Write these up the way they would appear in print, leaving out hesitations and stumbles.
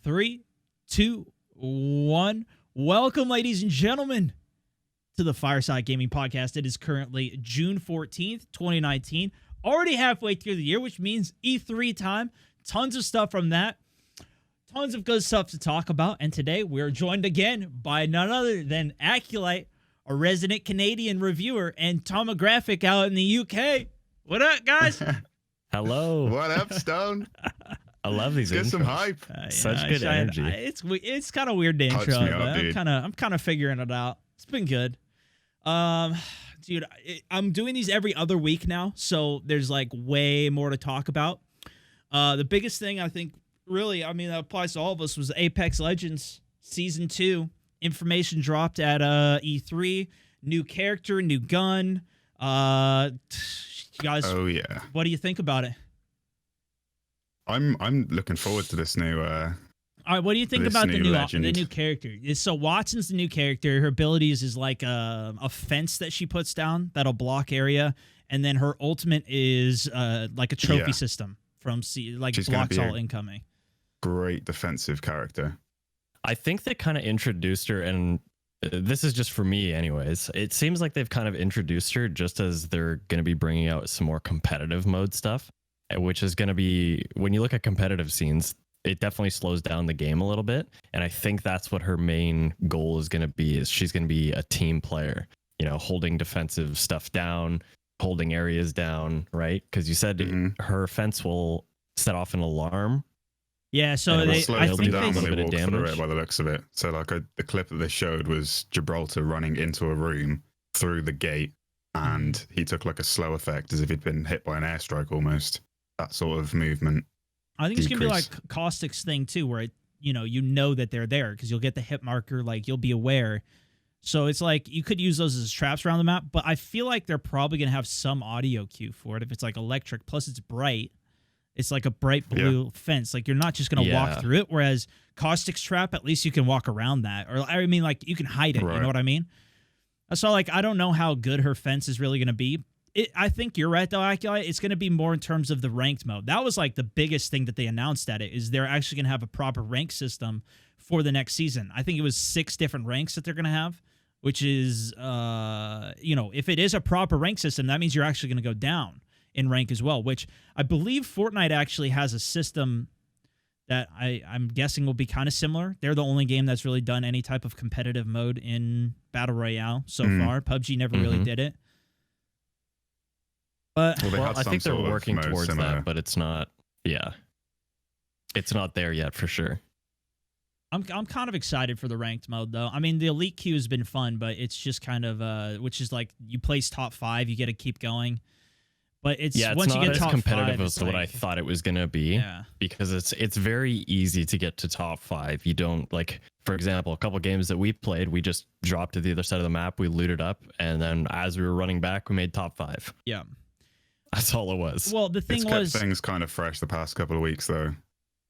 3, 2, 1. Welcome, ladies and gentlemen, to the Fireside Gaming Podcast. It is currently June 14th, 2019. Already halfway through the year, which means E3 time. Tons of stuff from that. Tons of good stuff to talk about. And today we're joined again by none other than Aculite, a resident Canadian reviewer, and Tomographic out in the UK. What up, guys? Hello. What up, Stone? I love these. Get intros. some hype. Such good energy. It's kind of weird to intro, but I'm kind of figuring it out. It's been good. Dude, I'm doing these every other week now, so there's like way more to talk about. The biggest thing I think, really, I mean, that applies to all of us, was Apex Legends Season 2. Information dropped at E3. New character, new gun. Guys, oh yeah. What do you think about it? I'm looking forward to this new. All right, what do you think about the new character? So Watson's the new character. Her abilities is like a fence that she puts down that'll block area, and then her ultimate is like a trophy system from She's blocks all incoming. Great defensive character. I think they kind of introduced her, and this is just for me anyways. It seems like they've kind of introduced her just as they're going to be bringing out some more competitive mode stuff, which is going to be, when you look at competitive scenes, it definitely slows down the game a little bit. And I think that's what her main goal is going to be, is she's going to be a team player, you know, holding defensive stuff down, holding areas down, right? Because you said her fence will set off an alarm. Yeah, so I think they when they walk through it by the looks of it. So like the clip that they showed was Gibraltar running into a room through the gate, and he took like a slow effect as if he'd been hit by an airstrike almost. That sort of movement. I think it's gonna be like Caustic's thing too, where you know that they're there because you'll get the hit marker, like you'll be aware. So it's like you could use those as traps around the map, but I feel like they're probably gonna have some audio cue for it if it's like electric. Plus, it's bright. It's like a bright blue fence. Like you're not just gonna walk through it. Whereas Caustic's trap, at least you can walk around that, or I mean, like you can hide it. Right. You know what I mean? So like I don't know how good her fence is really gonna be. I think you're right though, Aculite. It's going to be more in terms of the ranked mode. That was like the biggest thing that they announced at it, is they're actually going to have a proper rank system for the next season. I think it was 6 different ranks that they're going to have, which is, if it is a proper rank system, that means you're actually going to go down in rank as well, which I believe Fortnite actually has a system that I'm guessing will be kind of similar. They're the only game that's really done any type of competitive mode in Battle Royale so far. PUBG never really did it. But I think they're working towards that, but it's not. Yeah, it's not there yet for sure. I'm kind of excited for the ranked mode though. I mean, the elite queue has been fun, but it's just kind of which is like you place top 5, you get to keep going. But it's once you get top 5, competitive as what I thought it was gonna be. Yeah. Because it's very easy to get to top 5. You don't, like, for example, a couple games that we played, we just dropped to the other side of the map, we looted up, and then as we were running back, we made top 5. Yeah. That's all it was. Well, the thing kept things kind of fresh the past couple of weeks, though.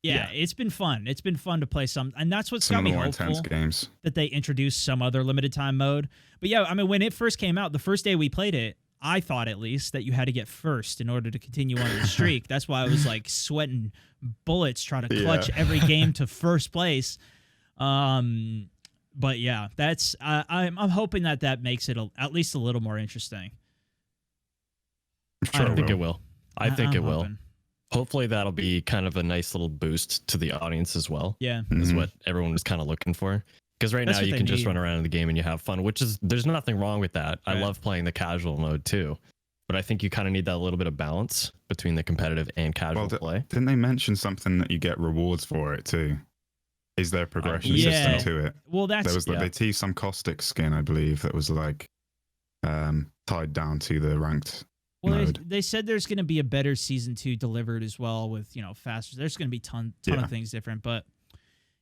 Yeah, it's been fun. It's been fun to play some, and that's what's got me hopeful games. That they introduced some other limited time mode. But yeah, I mean, when it first came out, the first day we played it, I thought at least that you had to get first in order to continue on the streak. That's why I was like sweating bullets trying to clutch every game to first place. But yeah, that's I'm hoping that makes it at least a little more interesting. Sure, I think it will. I think it will. Hopefully that'll be kind of a nice little boost to the audience as well. Yeah. Is what everyone was kind of looking for. Because right now you can just run around in the game and you have fun, which is, there's nothing wrong with that. Right. I love playing the casual mode too. But I think you kind of need that little bit of balance between the competitive and casual play. Didn't they mention something that you get rewards for it too? Is there a progression system to it? Well, they teased some Caustic skin, I believe, that was like tied down to the ranked. Well, they said there's going to be a better season 2 delivered as well with, faster. There's going to be ton of things different, but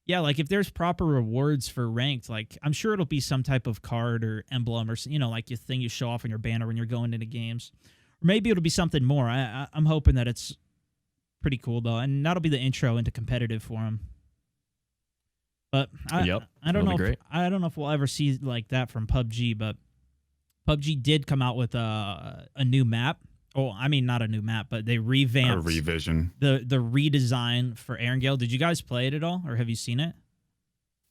yeah, like if there's proper rewards for ranked, like I'm sure it'll be some type of card or emblem or like your thing you show off on your banner when you're going into games, or maybe it'll be something more. I'm hoping that it's pretty cool though, and that'll be the intro into competitive for them. But I don't know. I don't know if we'll ever see like that from PUBG, but PUBG did come out with a new map, Oh, I mean, not a new map, but they A revamped revision. the redesign for Erangel. Did you guys play it at all, or have you seen it?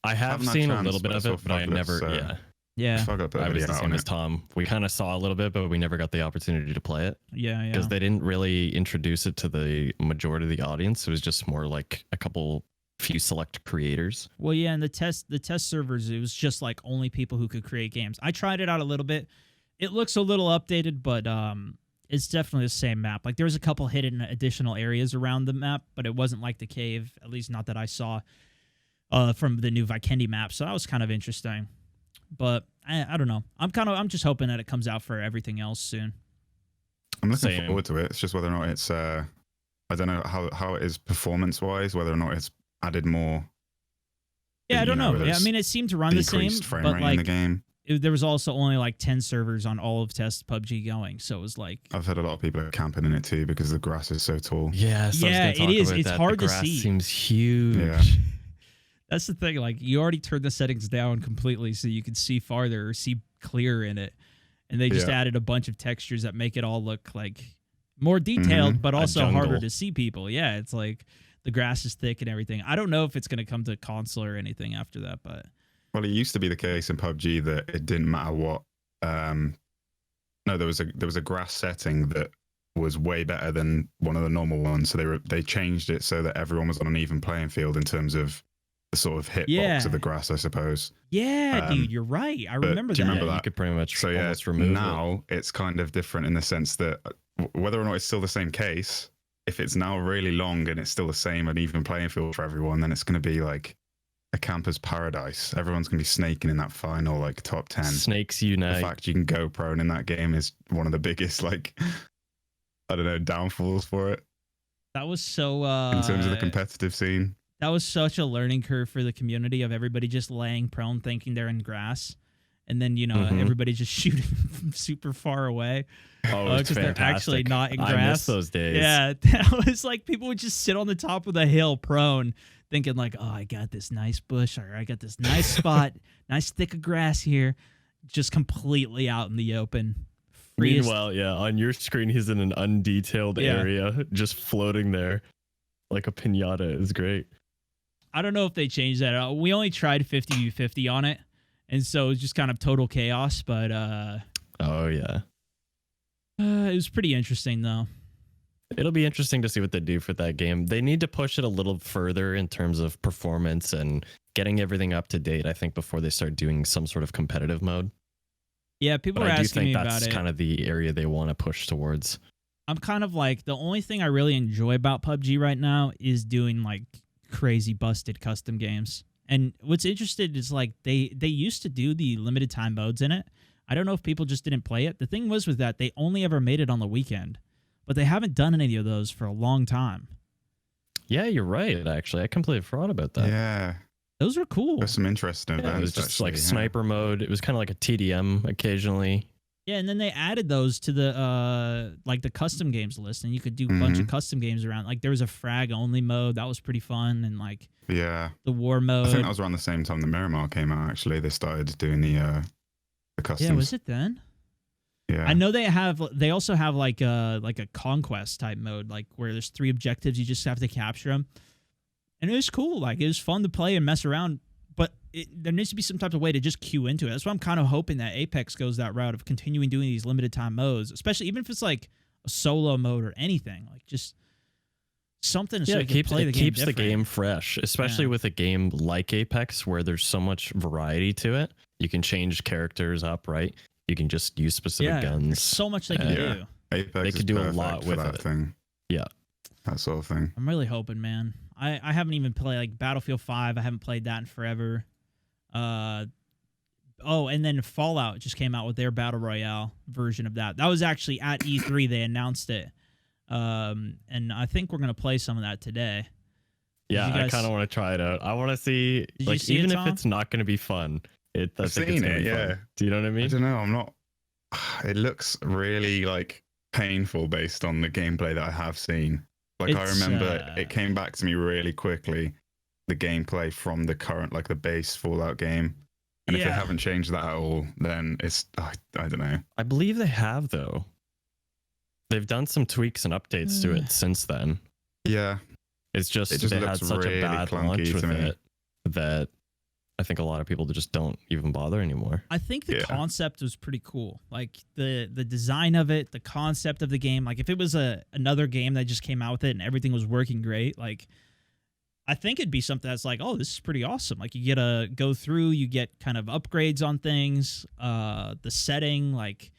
I have Haven't had seen a chance, little bit but I of saw it, but I Fuglet, never. so- Yeah, Yeah, Fuck up I was the out same on as it. Tom. We kind of saw a little bit, but we never got the opportunity to play it yeah. because they didn't really introduce it to the majority of the audience. It was just more like a few select creators. Well, yeah, and the test servers, it was just like only people who could create games. I tried it out a little bit. It looks a little updated, but it's definitely the same map. Like there was a couple hidden additional areas around the map, but it wasn't like the cave, at least not that I saw from the new Vikendi map. So that was kind of interesting. But I don't know. I'm just hoping that it comes out for everything else soon. I'm looking Same. forward to it. It's just whether or not it's I don't know how it is performance wise, whether or not it's added more. Yeah, I don't know. whether Yeah, I it's mean, it seemed to run the same, decreased frame but rate in the like game. there was also only like 10 servers on all of test PUBG going, so it was like I've heard a lot of people are camping in it too because the grass is so tall. Yeah, so Yeah, I was gonna it talk is. about It's that. hard the to grass see. Seems huge. Yeah. that's the thing. Like you already turned the settings down completely so you can see farther or see clearer in it, and they just Yeah. added a bunch of textures that make it all look like more detailed, but A also harder jungle. to see people. Yeah, it's like the grass is thick and everything. I don't know if it's going to come to console or anything after that, but Well, it used to be the case in PUBG that it didn't matter what. No, there was a grass setting that was way better than one of the normal ones. So they changed it so that everyone was on an even playing field in terms of the sort of hitbox Yeah. of the grass, I suppose. yeah, Um, dude, you're right. I but remember do that. you remember You that? could pretty much So yeah, almost remove it. now it's kind of different in the sense that whether or not it's still the same case, if it's now really long and it's still the same and even playing field for everyone, then it's going to be like a camper's paradise. Everyone's going to be snaking in that final like top 10. Snakes The unite. fact you can go prone in that game is one of the biggest like I don't know downfalls for it That was so in terms of the competitive scene. that was such a learning curve for the community of everybody just laying prone thinking they're in grass, and then Mhm. everybody just shooting from super far away Oh, it's because they're actually fantastic. not in I grass. miss those days. Yeah, that was like people would just sit on the top of the hill prone thinking like, oh, I got this nice bush or I got this nice spot, nice thick of grass here, just completely out in the open. Freest. Meanwhile, yeah, on your screen, he's in an undetailed Yeah. area, just floating there like a pinata. Is great. I don't know if they changed that. We only tried 50v50 on it, and so it was just kind of total chaos, but Oh yeah, it was pretty interesting though. it'll be interesting to see what they do for that game. They need to push it a little further in terms of performance and getting everything up to date. I think before they start doing some sort of competitive mode. Yeah, people But were I do asking me think about that's it. kind of the area they want to push towards. I'm kind of like the only thing I really enjoy about PUBG right now is doing like crazy busted custom games. And what's interesting is like they used to do the limited time modes in it. I don't know if people just didn't play it. The thing was that they only ever made it on the weekend, but they haven't done any of those for a long time. Yeah, you're right. Actually, I completely forgot about that. Yeah, Those were cool. there's some interesting Yeah, events. it was just like actually, yeah. sniper mode. It was kind of like a TDM occasionally. Yeah, and then they added those to the like the custom games list, and you could do a bunch of custom games around. Like there was a frag only mode that was pretty fun, and like Yeah, the war I mode. think that was around the same time the Miramar came out. Actually, they started doing the customs. Yeah, was it then? Yeah, I know they also have like a conquest type mode, like where there's 3 objectives, you just have to capture them, and it was cool. Like it was fun to play and mess around, but there needs to be some type of way to just queue into it. That's why I'm kind of hoping that Apex goes that route of continuing doing these limited time modes, especially even if it's like a solo mode or anything, like just something so Yeah, you it can keeps play the game the different. game fresh, especially Yeah. with a game like Apex where there's so much variety to it. You can change characters up, right? You can just use specific Yeah, there's guns. so much they can Yeah. do. Apex they is could do a perfect lot for with that it. thing. Yeah. That sort of thing. I'm really hoping, man. I haven't even played like Battlefield 5. I haven't played that in forever. Oh, and then Fallout just came out with their Battle Royale version of that. That was actually at E3. They announced it. And I think we're going to play some of that today. Yeah, you I guys- kind of want to try it out. I want to see, you like, see it, even if Tom? it's not going to be fun, I I've think it's seen gonna it, be fun. yeah. Do you know what I I mean? don't know. I'm not. It looks really like painful based on the gameplay that I have seen. Like I It's, remember it came back to me really quickly, the gameplay from the current, like the base Fallout game. And if they Yeah. haven't changed that at all, then it's I don't know. I believe they have, though. They've done some tweaks and updates to it since then. Yeah. It looks had such really a bad clunky launch with to me. it that I think a lot of people just don't even bother anymore. I think the concept was pretty cool. Like the design of it, the concept of the game. Like if it was another game that just came out with it and everything was working great, like I think it'd be something that's like, oh, this is pretty awesome. Like you get to go through, you get kind of upgrades on things, the setting, like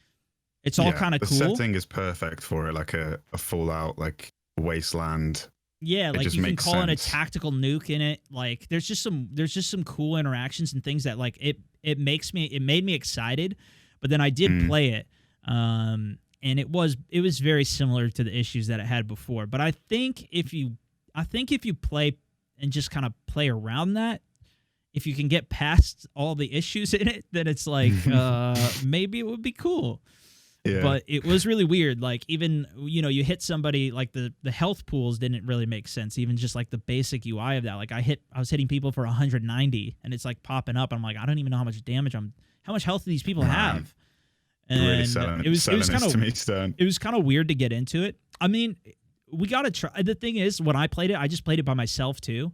it's all kind of cool. The setting is perfect for it, like a Fallout, like wasteland. Yeah, like you can call sense. it a tactical nuke in it. Like there's just some cool interactions and things that like it made me excited. But then I did play it, and it was very similar to the issues that it had before. But I think if you play and just kind of play around that, if you can get past all the issues in it, then it's like maybe it would be cool. Yeah. But it was really weird. Like even, you hit somebody, like the health pools didn't really make sense. Even just like the basic UI of that. Like I was hitting people for 190 and it's like popping up. I'm like, I don't even know how much damage how much health do these people have? And really selling it was kind of to me, Stone. It was kind of weird to get into it. I mean, we got to try. The thing is, when I played it, I just played it by myself too.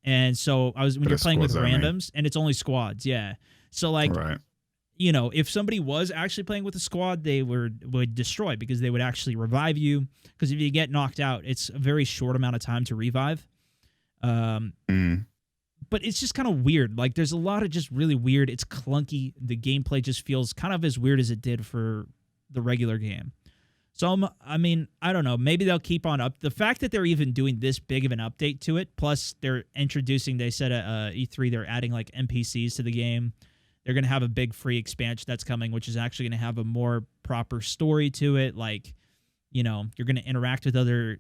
And so when you're playing with randoms and it's only squads. Yeah. So like, right. If somebody was actually playing with a squad, they would destroy because they would actually revive you. Because if you get knocked out, it's a very short amount of time to revive. But it's just kind of weird. Like there's a lot of just really weird. It's clunky. The gameplay just feels kind of as weird as it did for the regular game. So I don't know. Maybe they'll keep on up. The fact that they're even doing this big of an update to it, plus they're introducing. They said at E3 they're adding like NPCs to the game. They're going to have a big free expansion that's coming, which is actually going to have a more proper story to it. Like, you're going to interact with other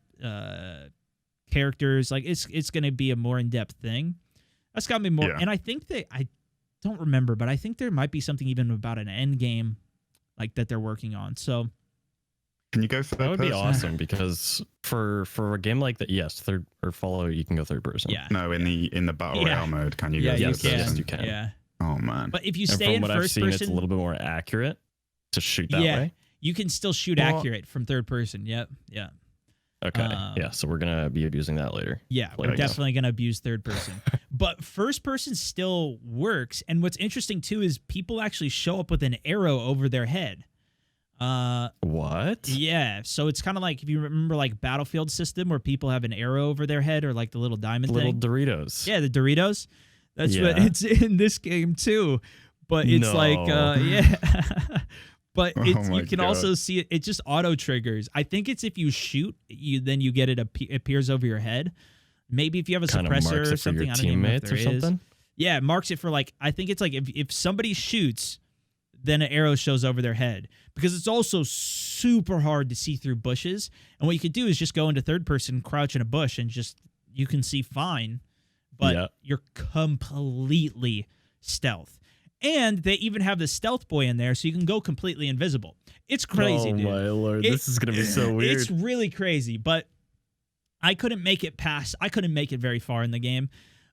characters. Like, it's going to be a more in-depth thing. That's got me more. Yeah. And I think I don't remember, but I think there might be something even about an end game like that they're working on. So, can you go third person? That would be awesome because for a game like that, yes, third or follow, you can go third person. Yeah. No, in the battle royale mode, can you go third person? Yes, you can. Yeah. Oh man! But if you stay in first person, I've seen, it's a little bit more accurate to shoot that way. You can still shoot accurate from third person. Yep. Yeah. Okay. So we're gonna be abusing that later. Yeah, we're definitely gonna abuse third person. But first person still works. And what's interesting too is people actually show up with an arrow over their head. What? Yeah. So it's kind of like if you remember like Battlefield system where people have an arrow over their head or like the little diamond thing. Doritos. Yeah, the Doritos. That's what it's in this game too, but it's yeah. But you can also see it. It just auto triggers. I think it's if you shoot, then you get it appears over your head. Maybe if you have a suppressor or something. I don't even know if there is. Yeah, it marks it for like. I think it's like if somebody shoots, then an arrow shows over their head because it's also super hard to see through bushes. And what you could do is just go into third person, crouch in a bush, and just you can see fine. But you're completely stealth. And they even have the stealth boy in there, so you can go completely invisible. It's crazy, dude. Oh, my Lord. This is going to be so weird. It's really crazy, but I couldn't make it very far in the game.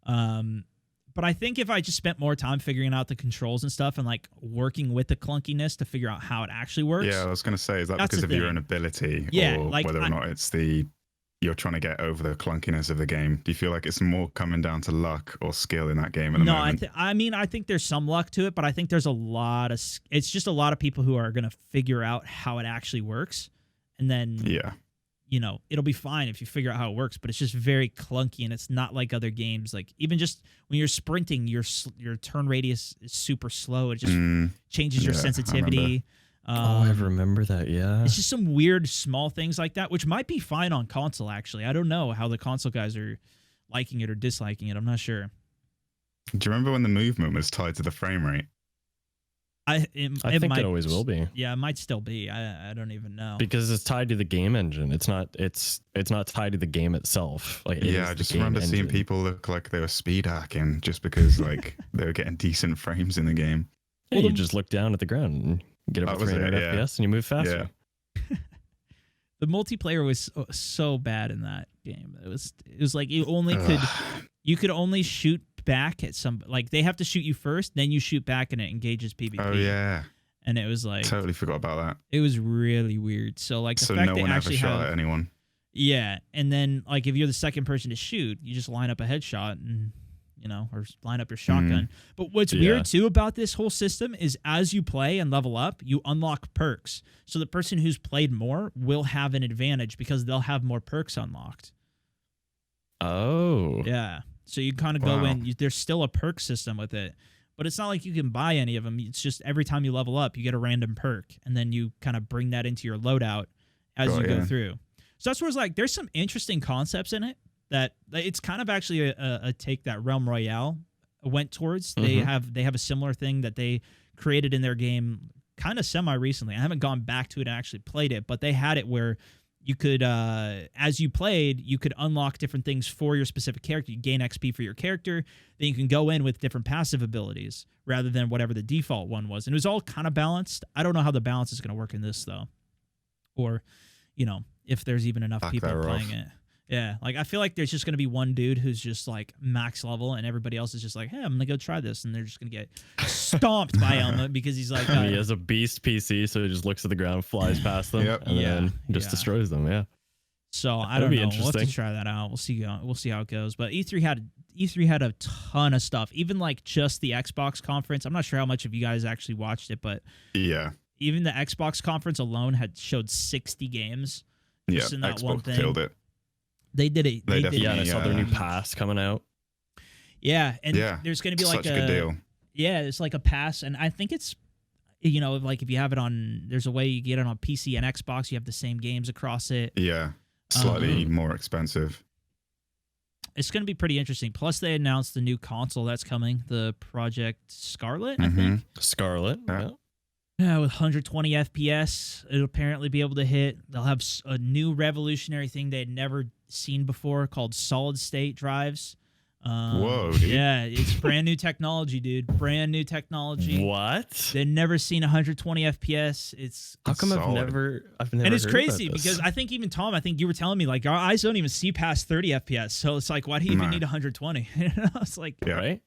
But I think if I just spent more time figuring out the controls and stuff and, like, working with the clunkiness to figure out how it actually works. Yeah, I was going to say, is that because of your own ability or whether or not it's you're trying to get over the clunkiness of the game? Do you feel like it's more coming down to luck or skill in that game at the moment? I think there's some luck to it, but I think there's it's just a lot of people who are going to figure out how it actually works. And then, it'll be fine if you figure out how it works, but it's just very clunky and it's not like other games. Like even just when you're sprinting, your turn radius is super slow. It just changes your sensitivity. I remember that, yeah. It's just some weird small things like that, which might be fine on console, actually. I don't know how the console guys are liking it or disliking it. I'm not sure. Do you remember when the movement was tied to the frame rate? I think it always will be. Yeah, it might still be. I don't even know. Because it's tied to the game engine. It's not tied to the game itself. Like I just remember seeing people look like they were speed hacking just because like they were getting decent frames in the game. Yeah, you just look down at the ground and get up to 300 FPS and you move faster. Yeah. The multiplayer was so bad in that game. It was like you could only shoot back at some, like they have to shoot you first, then you shoot back and it engages PvP. Oh yeah. and it was like Totally forgot about that. it was really weird. So like the So fact no they one ever actually shot have, at anyone. yeah, and then like if you're the second person to shoot, you just line up a headshot and or line up your shotgun. But what's weird too about this whole system is as you play and level up, you unlock perks. So the person who's played more will have an advantage because they'll have more perks unlocked. Oh. Yeah. So you kind of go in, there's still a perk system with it, but it's not like you can buy any of them. It's just every time you level up, you get a random perk, and then you kind of bring that into your loadout as you go through. So that's where it's like, there's some interesting concepts in it that it's kind of actually a take that Realm Royale went towards. They have a similar thing that they created in their game kind of semi-recently. I haven't gone back to it and actually played it, but they had it where you could, as you played, you could unlock different things for your specific character. You gain XP for your character. Then you can go in with different passive abilities rather than whatever the default one was. And it was all kind of balanced. I don't know how the balance is going to work in this, though. Or, if there's even enough people playing it. Yeah, like I feel like there's just going to be one dude who's just like max level and everybody else is just like, hey, I'm going to go try this. And they're just going to get stomped by him because he's like... he has a beast PC, so he just looks at the ground, flies past them, and then just destroys them, So I don't know. We'll have to try that out. We'll see how it goes. But E3 had a ton of stuff, even like just the Xbox conference. I'm not sure how much of you guys actually watched it, but even the Xbox conference alone showed 60 games. Just in that Xbox one thing. killed it. They did it. They definitely, and I saw their new pass coming out. Yeah, and there's going to be like such a good deal. Yeah, it's like a pass, and I think it's, like if you have it on, there's a way you get it on PC and Xbox. You have the same games across it. Yeah, slightly more expensive. It's going to be pretty interesting. Plus, they announced the new console that's coming, the Project Scarlet, I think. Scarlet, Yeah, with 120 FPS, it'll apparently be able to hit. They'll have a new revolutionary thing they had never seen before called solid state drives. Whoa, dude. Yeah, it's brand new technology, dude. Brand new technology. What? They've never seen 120 FPS. How come I've never and it's heard crazy about this? because I think even Tom, you were telling me like our eyes don't even see past 30 FPS. So it's like, why do you even need 120? It's like, right?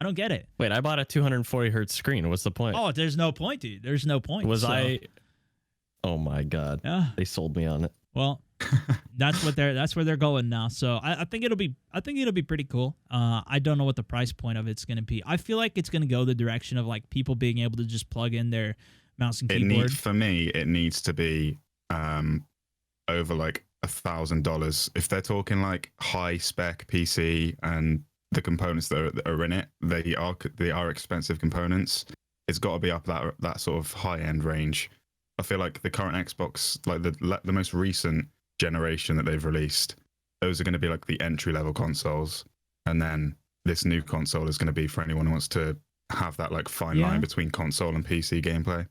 I don't get it. Wait, I bought a 240 hertz screen. What's the point? Oh, there's no point, dude. There's no point. Oh my god. Yeah. They sold me on it. Well, that's where they're going now. So I think it'll be pretty cool. I don't know what the price point of it's going to be. I feel like it's going to go the direction of like people being able to just plug in their mouse and keyboard. For me, it needs to be over like $1,000. If they're talking like high spec PC and the components that are in it, they are expensive components. It's got to be up that sort of high end range. I feel like the current Xbox, like the most recent generation that they've released, those are going to be like the entry level consoles, and then this new console is going to be for anyone who wants to have that like fine line between console and PC gameplay.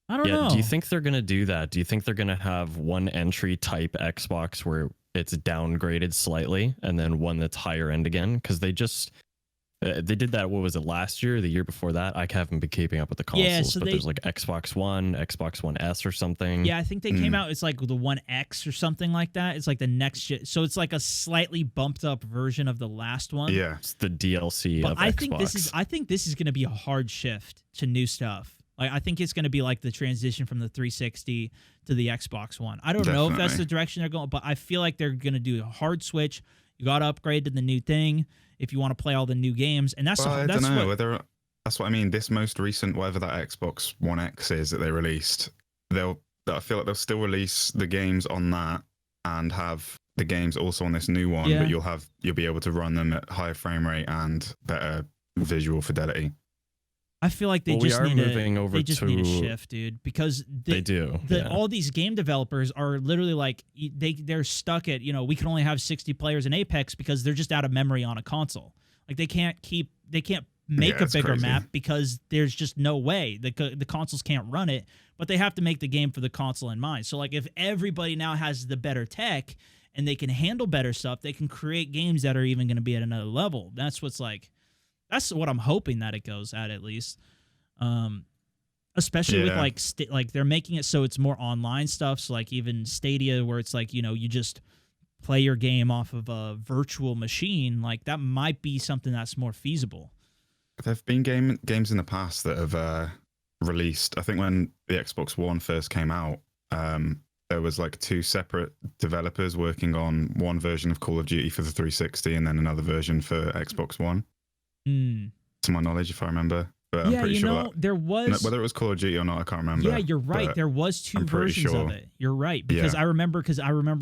I don't know. Do you think they're going to do that? Do you think they're going to have one entry type Xbox where it's downgraded slightly and then one that's higher end again? Because they did that, what was it, last year or the year before that? I haven't been keeping up with the consoles, but there's like Xbox One, Xbox One S or something. Yeah, I think they came out, it's like the One X or something like that. It's like the next shit. So it's like a slightly bumped up version of the last one. Yeah. It's the DLC but of I Xbox. think this is going to be a hard shift to new stuff. Like I think it's going to be like the transition from the 360 to the Xbox One. I don't know if that's the direction they're going, but I feel like they're going to do a hard switch. You got to upgrade to the new thing if you want to play all the new games, and that's I don't know whether that's what I mean. This most recent, whatever that Xbox One X is that they released, I feel like they'll still release the games on that and have the games also on this new one, but you'll be able to run them at higher frame rate and better visual fidelity. I feel like they just need a shift, dude, because all these game developers are literally like they're stuck at, we can only have 60 players in Apex because they're just out of memory on a console. Like they can't make a bigger map because there's just no way the consoles can't run it, but they have to make the game for the console in mind. So like if everybody now has the better tech and they can handle better stuff, they can create games that are even going to be at another level. That's what I'm hoping that it goes at least. Especially with like they're making it so it's more online stuff. So like even Stadia, where it's like, you just play your game off of a virtual machine, like that might be something that's more feasible. There've been games in the past that have released. I think when the Xbox One first came out, there was like 2 separate developers working on one version of Call of Duty for the 360 and then another version for Xbox One. To my knowledge, if I remember. But I'm pretty sure there was, whether it was Call of Duty or not, I can't remember. Yeah, you're right. There was 2 versions of it. You're right, because I remember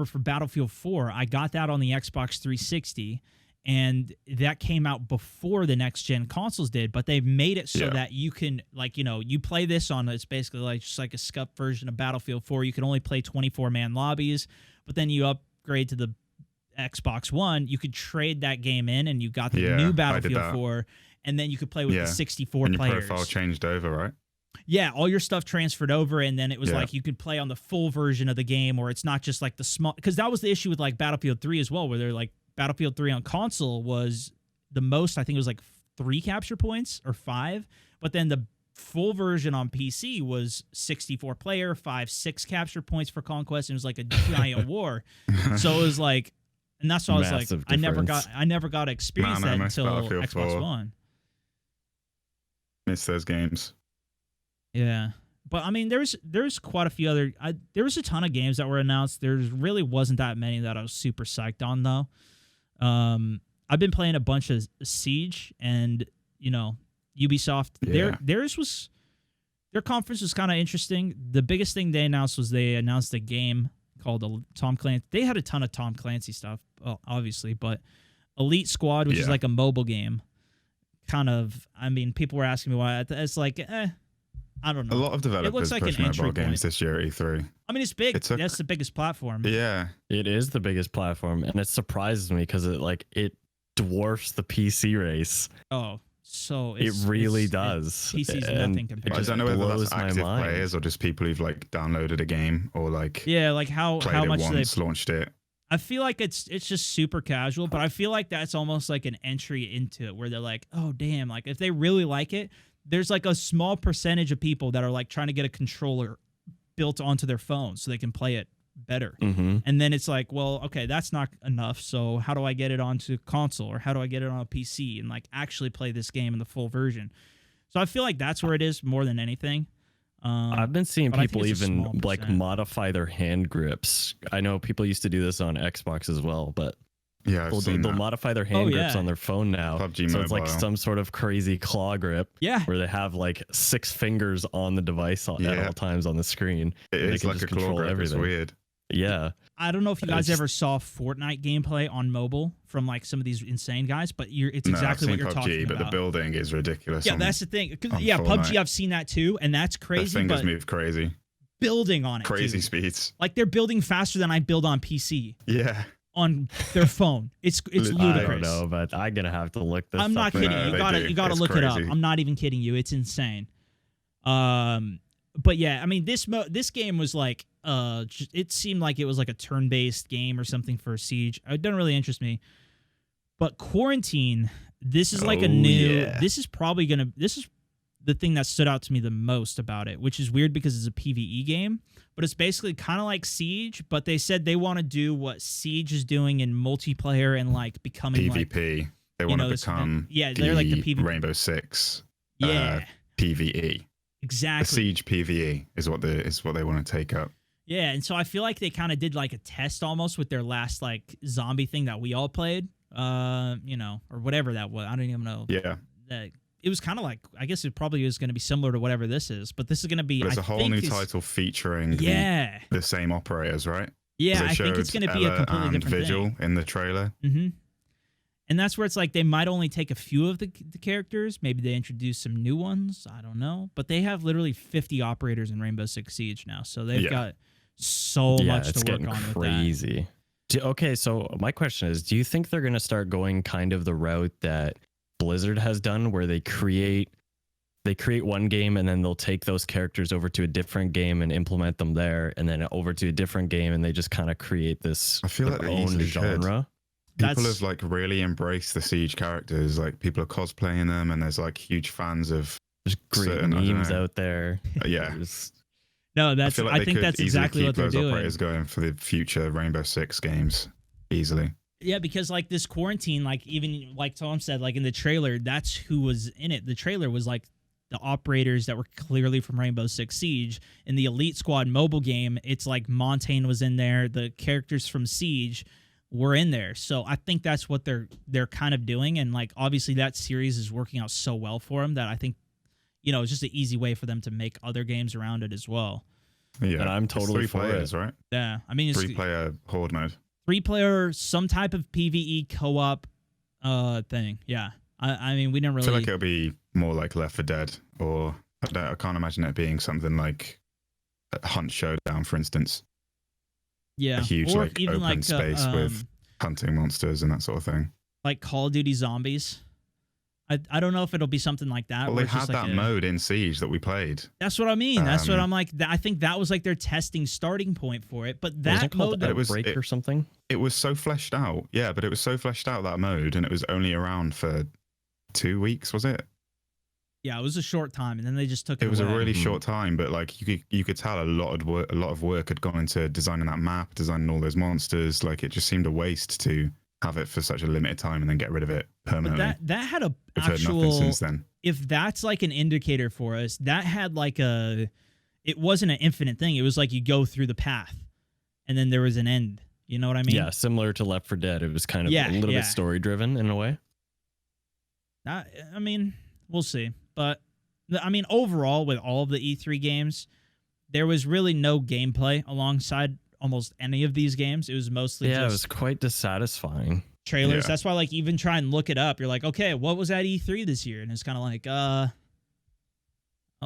for Battlefield 4, I got that on the Xbox 360, and that came out before the next gen consoles did. But they've made it so that you can, like, you play this on. It's basically like just like a scuffed version of Battlefield 4. You can only play 24-man lobbies, but then you upgrade to the Xbox One. You could trade that game in, and you got the new Battlefield 4. And then you could play with the 64 and your players. profile changed over, right? Yeah, all your stuff transferred over, and then it was like you could play on the full version of the game, or it's not just like the small. Because that was the issue with like Battlefield 3 as well, where they're like Battlefield 3 on console was the most. I think it was like 3 capture points or 5, but then the full version on PC was 64 player, 5-6 capture points for conquest, and it was like a giant war. So it was like, and that's why I was Massive like, difference. I never got to experience that until Xbox 4. One. Miss those games. Yeah, but I mean, there's quite a few other. There was a ton of games that were announced. There really wasn't that many that I was super psyched on though. I've been playing a bunch of Siege, and Ubisoft. Yeah. Their conference was kind of interesting. The biggest thing they announced was they announced a game called Tom Clancy. They had a ton of Tom Clancy stuff, obviously, but Elite Squad, which is like a mobile game. Kind of, I mean, people were asking me why. It's like, I don't know. A lot of developers like push mobile games this year at E3. I mean, it's big. That's the biggest platform. Yeah. It is the biggest platform, and it surprises me because it dwarfs the PC race. Oh, so it really does. PC's nothing compared. I don't know whether that's my active mind. players or just people who've like downloaded a game or like like how much once, they launched it. I feel like it's just super casual, but I feel like that's almost like an entry into it where they're like, oh damn, like if they really like it, there's like a small percentage of people that are like trying to get a controller built onto their phone so they can play it better. Mm-hmm. And then it's like, well, okay, that's not enough. So how do I get it onto console, or how do I get it on a PC and like actually play this game in the full version? So I feel like that's where it is more than anything. I've been seeing people even like modify modify their hand grips. I know people used to do this on Xbox as well, but they'll modify their hand grips on their phone now. PUBG so it's like Mobile. some sort of crazy claw grip. Yeah. Where they have like 6 fingers on the device at all times on the screen. It is like a claw grip. It's weird. Yeah. I don't know if you guys ever saw Fortnite gameplay on mobile from like some of these insane guys, but it's exactly what you're PUBG, talking about. But the building is ridiculous. Yeah, that's the thing. Yeah, PUBG, I've seen that too, and that's crazy. Their fingers move crazy. Building on it, crazy speeds. Like they're building faster than I build on PC. Yeah. On their phone, it's ludicrous. I don't know, but I'm gonna have to look this. I'm not kidding you. You gotta look it up. crazy. I'm not even kidding you. It's insane. But yeah, I mean, this game was like, it seemed like it was like a turn-based game or something for Siege. It doesn't really interest me. But Quarantine, this is like a new. Yeah. This is the thing that stood out to me the most about it, which is weird because it's a PvE game, but it's basically kind of like Siege. But they said they want to do what Siege is doing in multiplayer and like becoming PvP. Like, they want to become. They're like the PvP. Rainbow Six. Yeah. PvE. Exactly. A Siege PvE is what they want to take up. Yeah, and so I feel like they kind of did like a test almost with their last like zombie thing that we all played, or whatever that was. I don't even know. Yeah. It was kind of like, I guess it probably is going to be similar to whatever this is, but this is going to be. There's a whole new title featuring the same operators, right? Yeah, I think it's going to be a completely different Vigil thing. in the trailer. Mm-hmm. And that's where it's like they might only take a few of the characters. Maybe they introduce some new ones. I don't know. But they have literally 50 operators in Rainbow Six Siege now. So they've got so much to work on with that. Crazy. Okay, so my question is, do you think they're going to start going kind of the route that Blizzard has done, where they create one game and then they'll take those characters over to a different game and implement them there, and then over to a different game, and they just kind of create this I feel like their they own easily genre? People have like really embraced the Siege characters. Like people are cosplaying them, and there's like huge fans of. There's great memes out there. Yeah. No, that's. I think that's exactly what they're those doing. Operators going for the future Rainbow Six games easily. Yeah, because like this Quarantine, like even like Tom said, like in the trailer, that's who was in it. The trailer was like the operators that were clearly from Rainbow Six Siege. In the Elite Squad mobile game, it's like Montaigne was in there. The characters from Siege were in there. So I think that's what they're kind of doing. And like, obviously that series is working out so well for them that I think, it's just an easy way for them to make other games around it as well. Yeah. And I'm totally it's 3 for players, it. right? Yeah. I mean, it's 3-player horde mode. 3-player, some type of PvE co-op thing. Yeah. I mean, we didn't really... I feel like it'll be more like Left 4 Dead, or I can't imagine it being something like a Hunt Showdown, for instance. Yeah. A huge or like even open like, space with hunting monsters and that sort of thing. Like Call of Duty Zombies. I don't know if it'll be something like that. Well, they had that mode in Siege that we played. That's what I mean. That's what I'm like. I think that was like their testing starting point for it. But that mode, it was Outbreak or something. It was so fleshed out. Yeah, but it was so fleshed out, that mode, and it was only around for 2 weeks, was it? Yeah, it was a short time, and then they just took it. It was away. a really short time, but like you could tell a lot of work had gone into designing that map, designing all those monsters. Like it just seemed a waste to have it for such a limited time and then get rid of it permanently. But that had a We've heard nothing since then. If that's like an indicator for us, that had like it wasn't an infinite thing. It was like you go through the path, and then there was an end. You know what I mean? Yeah, similar to Left 4 Dead. It was kind of a little bit story driven in a way. I mean, we'll see. But I mean, overall, with all of the E3 games, there was really no gameplay alongside almost any of these games. It was mostly it was quite dissatisfying. Trailers. Yeah. That's why, like, even try and look it up. You're like, okay, what was at E3 this year? And it's kind of like,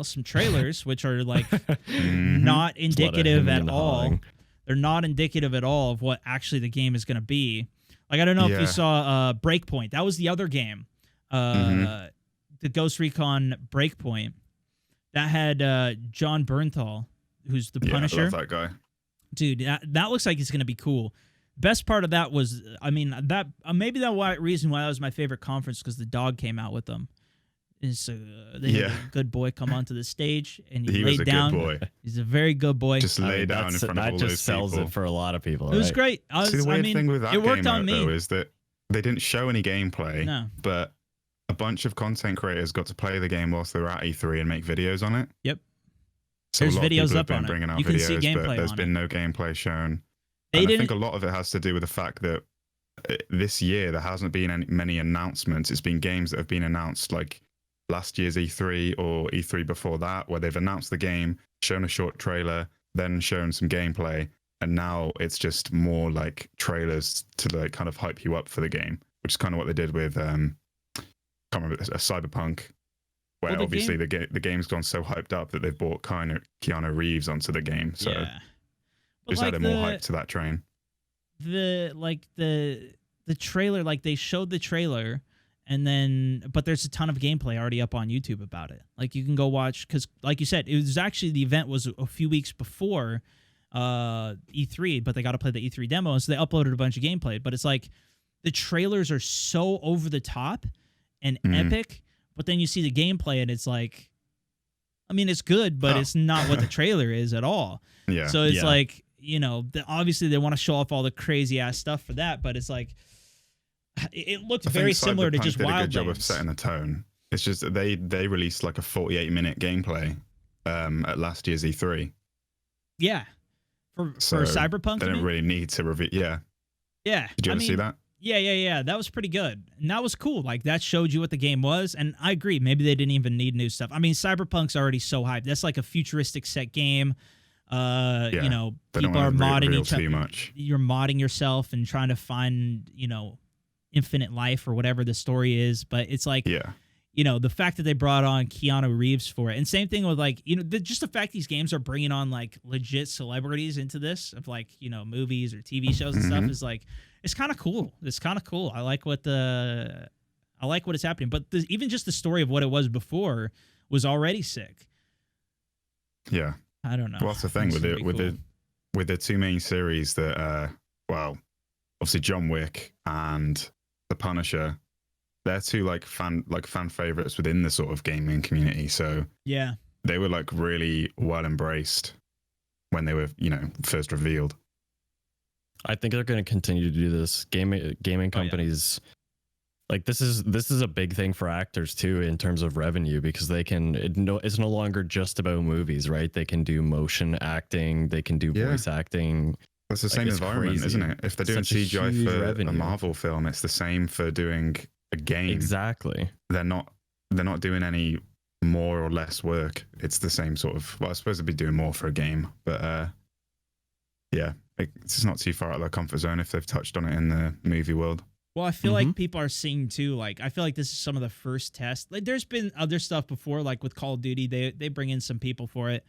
some trailers, which are like not indicative at all. They're not indicative at all of what actually the game is going to be. Like, I don't know if you saw Breakpoint. That was the other game. The Ghost Recon Breakpoint. That had John Bernthal, who's the Punisher. I love that guy. Dude, that looks like it's going to be cool. Best part of that was, I mean, that maybe that reason why that was my favorite conference, because the dog came out with them. Is they had a good boy come onto the stage and he laid down. Good boy. He's a very good boy. Just lay down in front of all those people. That just sells it for a lot of people. It was great. See, the weird thing with that it worked game on me. though is that they didn't show any gameplay. No. But a bunch of content creators got to play the game whilst they were at E3 and make videos on it. Yep. So There's a lot videos of people up have on been bringing it. out You can videos, see gameplay but there's on been no gameplay shown. I think a lot of it has to do with the fact that this year there hasn't been many announcements. It's been games that have been announced like last year's E3 or E3 before that, where they've announced the game, shown a short trailer, then shown some gameplay, and now it's just more like trailers to like kind of hype you up for the game, which is kind of what they did with can't remember, Cyberpunk, where obviously the game's gone so hyped up that they've brought Keanu Reeves onto the game, so just like added more hype to that train. The trailer, like they showed the trailer, and then but there's a ton of gameplay already up on YouTube about it. Like you can go watch, because like you said, it was actually, the event was a few weeks before E3, but they got to play the E3 demo, so they uploaded a bunch of gameplay. But it's like the trailers are so over the top and epic, but then you see the gameplay and it's like, I mean, it's good, but it's not what the trailer is at all. Yeah. So it's like, obviously they want to show off all the crazy ass stuff for that, but it's like, it looked very similar to just Wildlands. Did a good job of setting the tone. It's just that they released like a 48-minute gameplay at last year's E3. Yeah. For Cyberpunk? They don't really need to reveal. Yeah. Yeah. Did you ever see that? Yeah. That was pretty good. And that was cool. Like, that showed you what the game was. And I agree. Maybe they didn't even need new stuff. I mean, Cyberpunk's already so hyped. That's like a futuristic set game. People are modding each other. You're modding yourself and trying to find, infinite life or whatever the story is. But it's like, the fact that they brought on Keanu Reeves for it. And same thing with like, just the fact these games are bringing on like legit celebrities into this, of like, movies or TV shows and stuff, is like, it's kind of cool. It's kind of cool. I like what is happening. But even just the story of what it was before was already sick. Yeah. I don't know. Well, that's the thing with the two main series that, obviously John Wick and The Punisher, they're two like fan favorites within the sort of gaming community. So yeah, they were like really well embraced when they were, first revealed. I think they're going to continue to do this. Gaming companies Like this is a big thing for actors too in terms of revenue, because it's no longer just about movies, right? They can do motion acting, they can do voice acting. That's the same environment, crazy. isn't it? If they're doing CGI for a Marvel film, it's the same for doing a game. Exactly. They're not doing any more or less work. It's the same sort of. Well, I suppose they'd be doing more for a game, but yeah, it's not too far out of their comfort zone if they've touched on it in the movie world. Well, I feel like people are seeing too. Like, I feel like this is some of the first tests. Like, there's been other stuff before, like with Call of Duty, they bring in some people for it.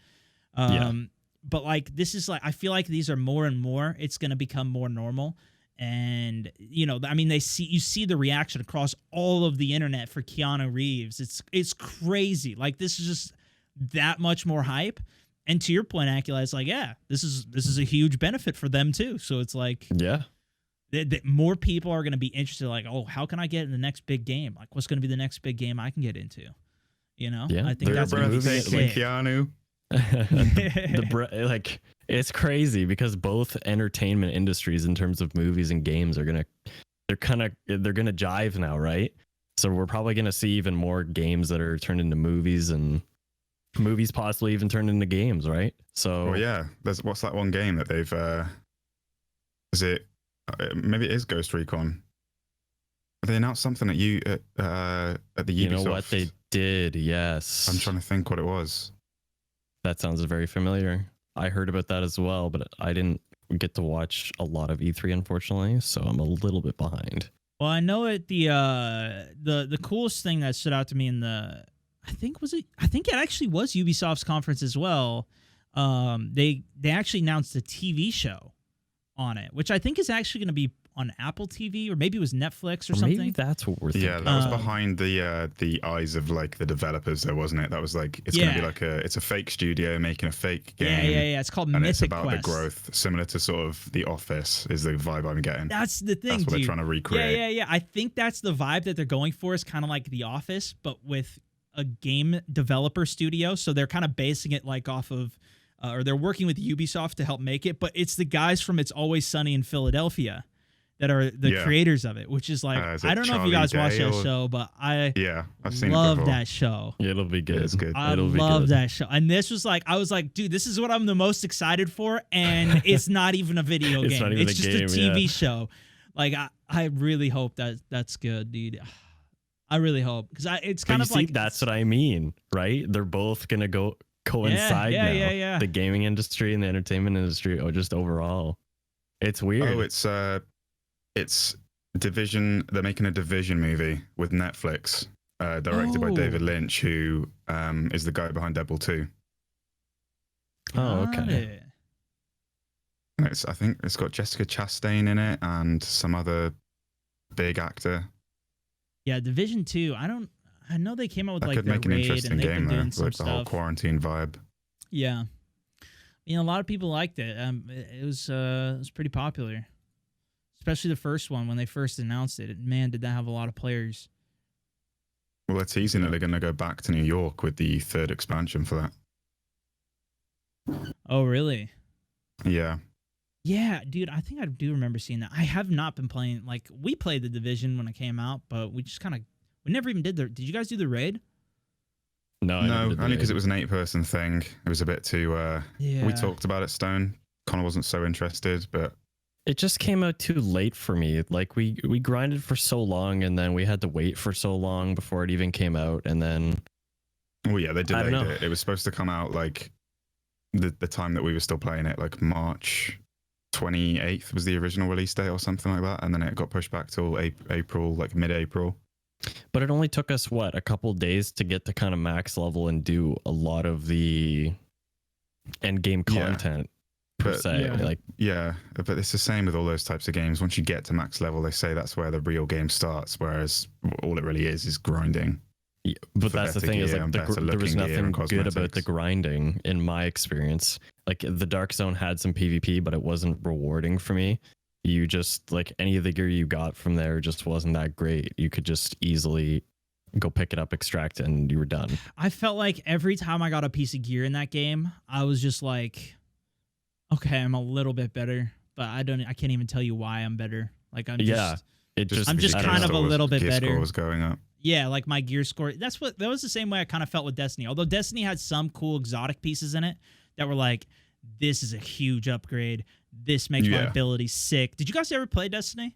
But like, this is like, I feel like these are more and more. It's going to become more normal, and you know, I mean, you see the reaction across all of the internet for Keanu Reeves. It's crazy. Like, this is just that much more hype. And to your point, Aculite, it's like, yeah, this is a huge benefit for them too. So it's like, that more people are going to be interested, like, oh, how can I get in the next big game? Like, what's going to be the next big game I can get into? You know, I think that's going to be sick. Keanu. Like, it's crazy because both entertainment industries in terms of movies and games they're gonna jive now, right? So we're probably gonna see even more games that are turned into movies, and movies possibly even turned into games, right? So well, yeah, what's that one game that they've maybe it is Ghost Recon. They announced something at the Ubisoft. You know what they did? Yes, I'm trying to think what it was. That sounds very familiar. I heard about that as well, but I didn't get to watch a lot of E3, unfortunately, so I'm a little bit behind. Well, I know the coolest thing that stood out to me in I think it actually was Ubisoft's conference as well. They actually announced a TV show on it, which I think is actually going to be on Apple TV, or maybe it was Netflix or something. Maybe that's what we're thinking. Yeah, that was behind the eyes of like the developers, there, wasn't it? That was like, it's going to be like it's a fake studio making a fake game. Yeah. It's called and Mythic it's about Quest. the growth, similar to sort of The Office, is the vibe I'm getting. That's the thing, That's what dude. they're trying to recreate. Yeah. I think that's the vibe that they're going for, is kind of like The Office, but with a game developer studio. So they're kind of basing it like off of, or they're working with Ubisoft to help make it, but it's the guys from It's Always Sunny in Philadelphia that are the creators of it, which is like, I don't know if you guys watch that show, but I've seen love that show. It'll be good. It's good. I love that show. And this was like, I was like, dude, this is what I'm the most excited for, and it's not even a video game. It's just a TV show. Like, I really hope that's good, dude. I really hope, because it's kind of like, that's what I mean, right? They're both gonna coincide now. Yeah. The gaming industry and the entertainment industry, or just overall, it's weird. Oh, it's Division. They're making a Division movie with Netflix, directed by David Lynch, who is the guy behind Deadpool 2. Oh, okay. And I think it's got Jessica Chastain in it and some other big actor. Yeah, Division 2. I know they came out with that like could their make an raid, interesting and they've game been doing there, some like the whole quarantine vibe. Yeah, a lot of people liked it. It was pretty popular, especially the first one when they first announced it. Man, did that have a lot of players. Well, they're teasing that they're going to go back to New York with the third expansion for that. Oh, really? Yeah. Yeah, dude, I think I do remember seeing that. I have not been playing, like, we played the Division when it came out, but we just kind of, we never even did did you guys do the raid? No, only because it was an 8-person thing. It was a bit too, we talked about it, Stone. Connor wasn't so interested, but it just came out too late for me. Like, we grinded for so long, and then we had to wait for so long before it even came out, and then... Well, yeah, they delayed it. It was supposed to come out, like, the time that we were still playing it, like March 28th was the original release date or something like that, and then it got pushed back till April, like mid-April. But it only took us a couple days to get to kind of max level and do a lot of the end game content per se. But it's the same with all those types of games. Once you get to max level, they say that's where the real game starts, whereas all it really is grinding. Yeah, but that's the thing, is like there was nothing good about the grinding in my experience. Like, the Dark Zone had some PvP, but it wasn't rewarding for me. You just, like, any of the gear you got from there just wasn't that great. You could just easily go pick it up, extract, and you were done. I felt like every time I got a piece of gear in that game, I was just like, okay, I'm a little bit better, but I can't even tell you why I'm better. Like, I'm just, It just I'm just kind of a little bit gear better. Score was going up. Yeah, like my gear score. That was the same way I kind of felt with Destiny. Although Destiny had some cool exotic pieces in it that were like, this is a huge upgrade. This makes my ability sick. Did you guys ever play Destiny?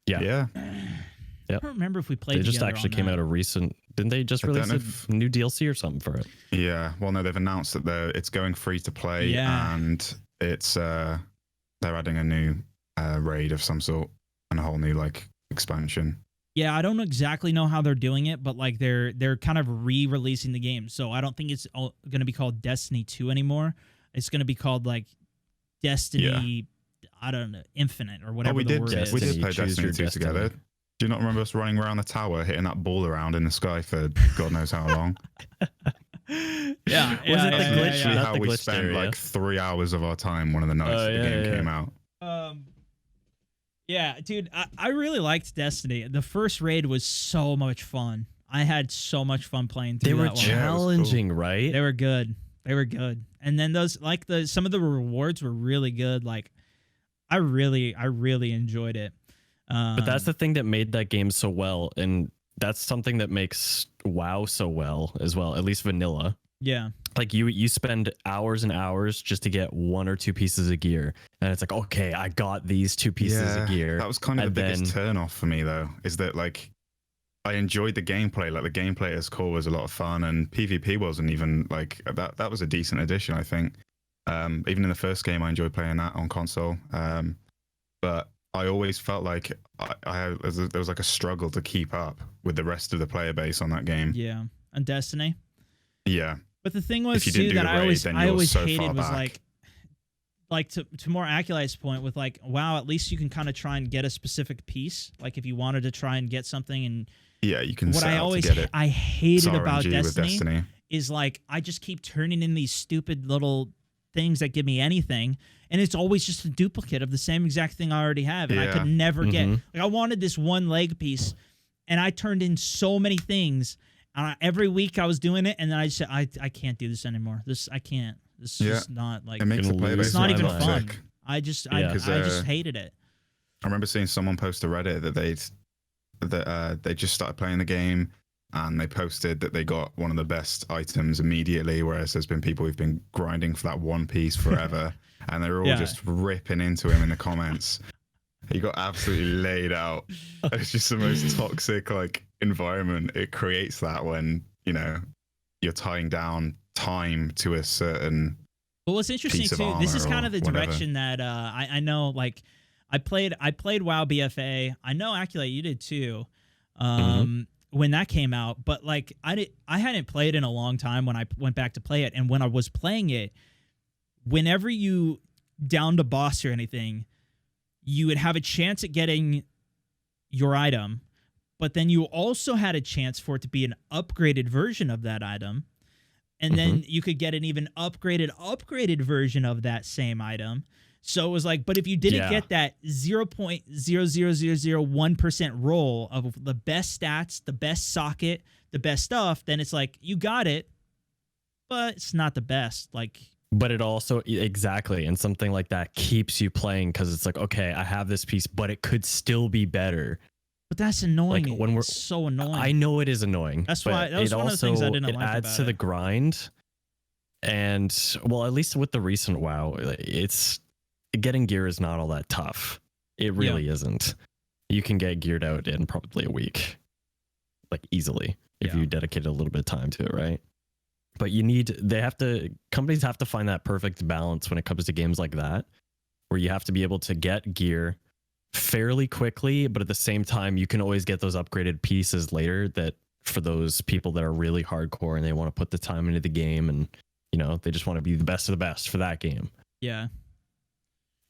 Yeah. Yeah. I don't remember if we played. They just actually came out a recent. Didn't they just release a new DLC or something for it? Yeah. Well, no, they've announced that it's going free to play, and it's they're adding a new raid of some sort and a whole new like expansion. Yeah, I don't exactly know how they're doing it, but like they're kind of re-releasing the game. So I don't think it's going to be called Destiny 2 anymore. It's going to be called like Destiny, I don't know, Infinite or whatever the word is. We did play Destiny 2 together. Do you not remember us running around the tower, hitting that ball around in the sky for God knows how long? Yeah. Was it the glitch? Literally Not how the we glitch spent area. like 3 hours of our time one of the nights the game came out. Yeah, dude, I really liked Destiny. The first raid was so much fun. I had so much fun playing through They were that one. challenging, right? They were good. They were good. And then those like some of the rewards were really good. Like I really enjoyed it. But that's the thing that made that game so well, and that's something that makes WoW so well as well, at least vanilla. Yeah. Like you spend hours and hours just to get 1 or 2 pieces of gear, and it's like, okay, I got these 2 pieces of gear. That was kind of the biggest turn off for me though, is that like I enjoyed the gameplay. Like the gameplay at its core was a lot of fun, and PvP wasn't even like that. That was a decent addition, I think. Even in the first game, I enjoyed playing that on console. But I always felt like there was like a struggle to keep up with the rest of the player base on that game. Yeah. On Destiny. Yeah. But the thing was too that I always hated was back. like to more Aculite's point with like, wow, at least you can kind of try and get a specific piece. Like if you wanted to try and get something, and yeah, you can. What set I out always to get it. I hated It's about RNG with Destiny is like I just keep turning in these stupid little things that give me anything, and it's always just a duplicate of the same exact thing I already have, and I could never get. Like I wanted this one leg piece, and I turned in so many things. Every week I was doing it, and then I just said, I can't do this anymore. I can't. This is just not like. It makes the player base it's not even toxic. fun. I just hated it. I remember seeing someone post to Reddit that they just started playing the game, and they posted that they got one of the best items immediately, whereas there's been people who've been grinding for that one piece forever, and they were all just ripping into him in the comments. He got absolutely laid out. It's just the most toxic like environment it creates that when you're tying down time to a certain. Well, what's interesting too, this is kind of the direction that I know. Like, I played WoW BFA. I know Aculite, you did too. When that came out, but like I hadn't played in a long time when I went back to play it, and when I was playing it, whenever you downed a boss or anything, you would have a chance at getting your item, but then you also had a chance for it to be an upgraded version of that item. And then you could get an even upgraded version of that same item. So it was like, but if you didn't get that 0.00001% roll of the best stats, the best socket, the best stuff, then it's like, you got it, but it's not the best. Like, but it also exactly, and something like that keeps you playing because it's like, okay, I have this piece, but it could still be better. But that's annoying. Like when it's so annoying. I know it is annoying. That's why that was one of the things I didn't like about it. It adds to the grind, and well, at least with the recent WoW, it's getting gear is not all that tough. It really isn't. You can get geared out in probably a week, like easily, if you dedicate a little bit of time to it, right? But companies have to find that perfect balance when it comes to games like that, where you have to be able to get gear fairly quickly, but at the same time, you can always get those upgraded pieces later that for those people that are really hardcore and they want to put the time into the game and, they just want to be the best of the best for that game. Yeah.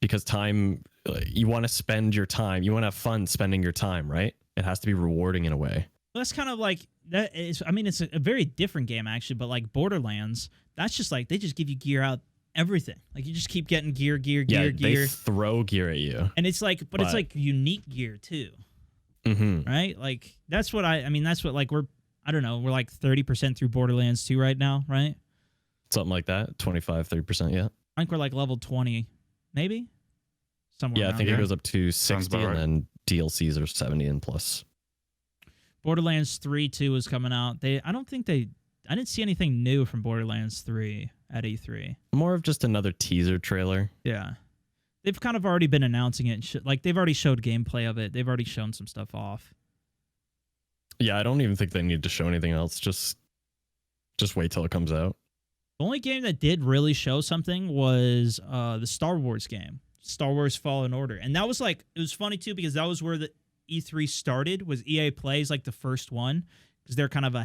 Because time, you want to spend your time, you want to have fun spending your time, right? It has to be rewarding in a way. Well, that's kind of like that is. I mean, it's a very different game actually, but like Borderlands, that's just like they just give you gear out everything. Like you just keep getting gear. They throw gear at you, and it's like, but it's like unique gear too, right? Like that's what that's what like we're like 30% through Borderlands 2 right now, right? Something like that, 25-30%. Yeah, I think we're like level 20, maybe somewhere. Yeah, I think it goes up to 60, and then DLCs are 70 and plus. Borderlands 3 too is coming out. I didn't see anything new from Borderlands 3 at E3. More of just another teaser trailer. Yeah. They've kind of already been announcing it. Like, they've already showed gameplay of it. They've already shown some stuff off. Yeah, I don't even think they need to show anything else. Just wait till it comes out. The only game that did really show something was the Star Wars game, Star Wars Fallen Order. And that was like, it was funny too, because that was where the E3 started, was EA Plays, like the first one, because they're kind of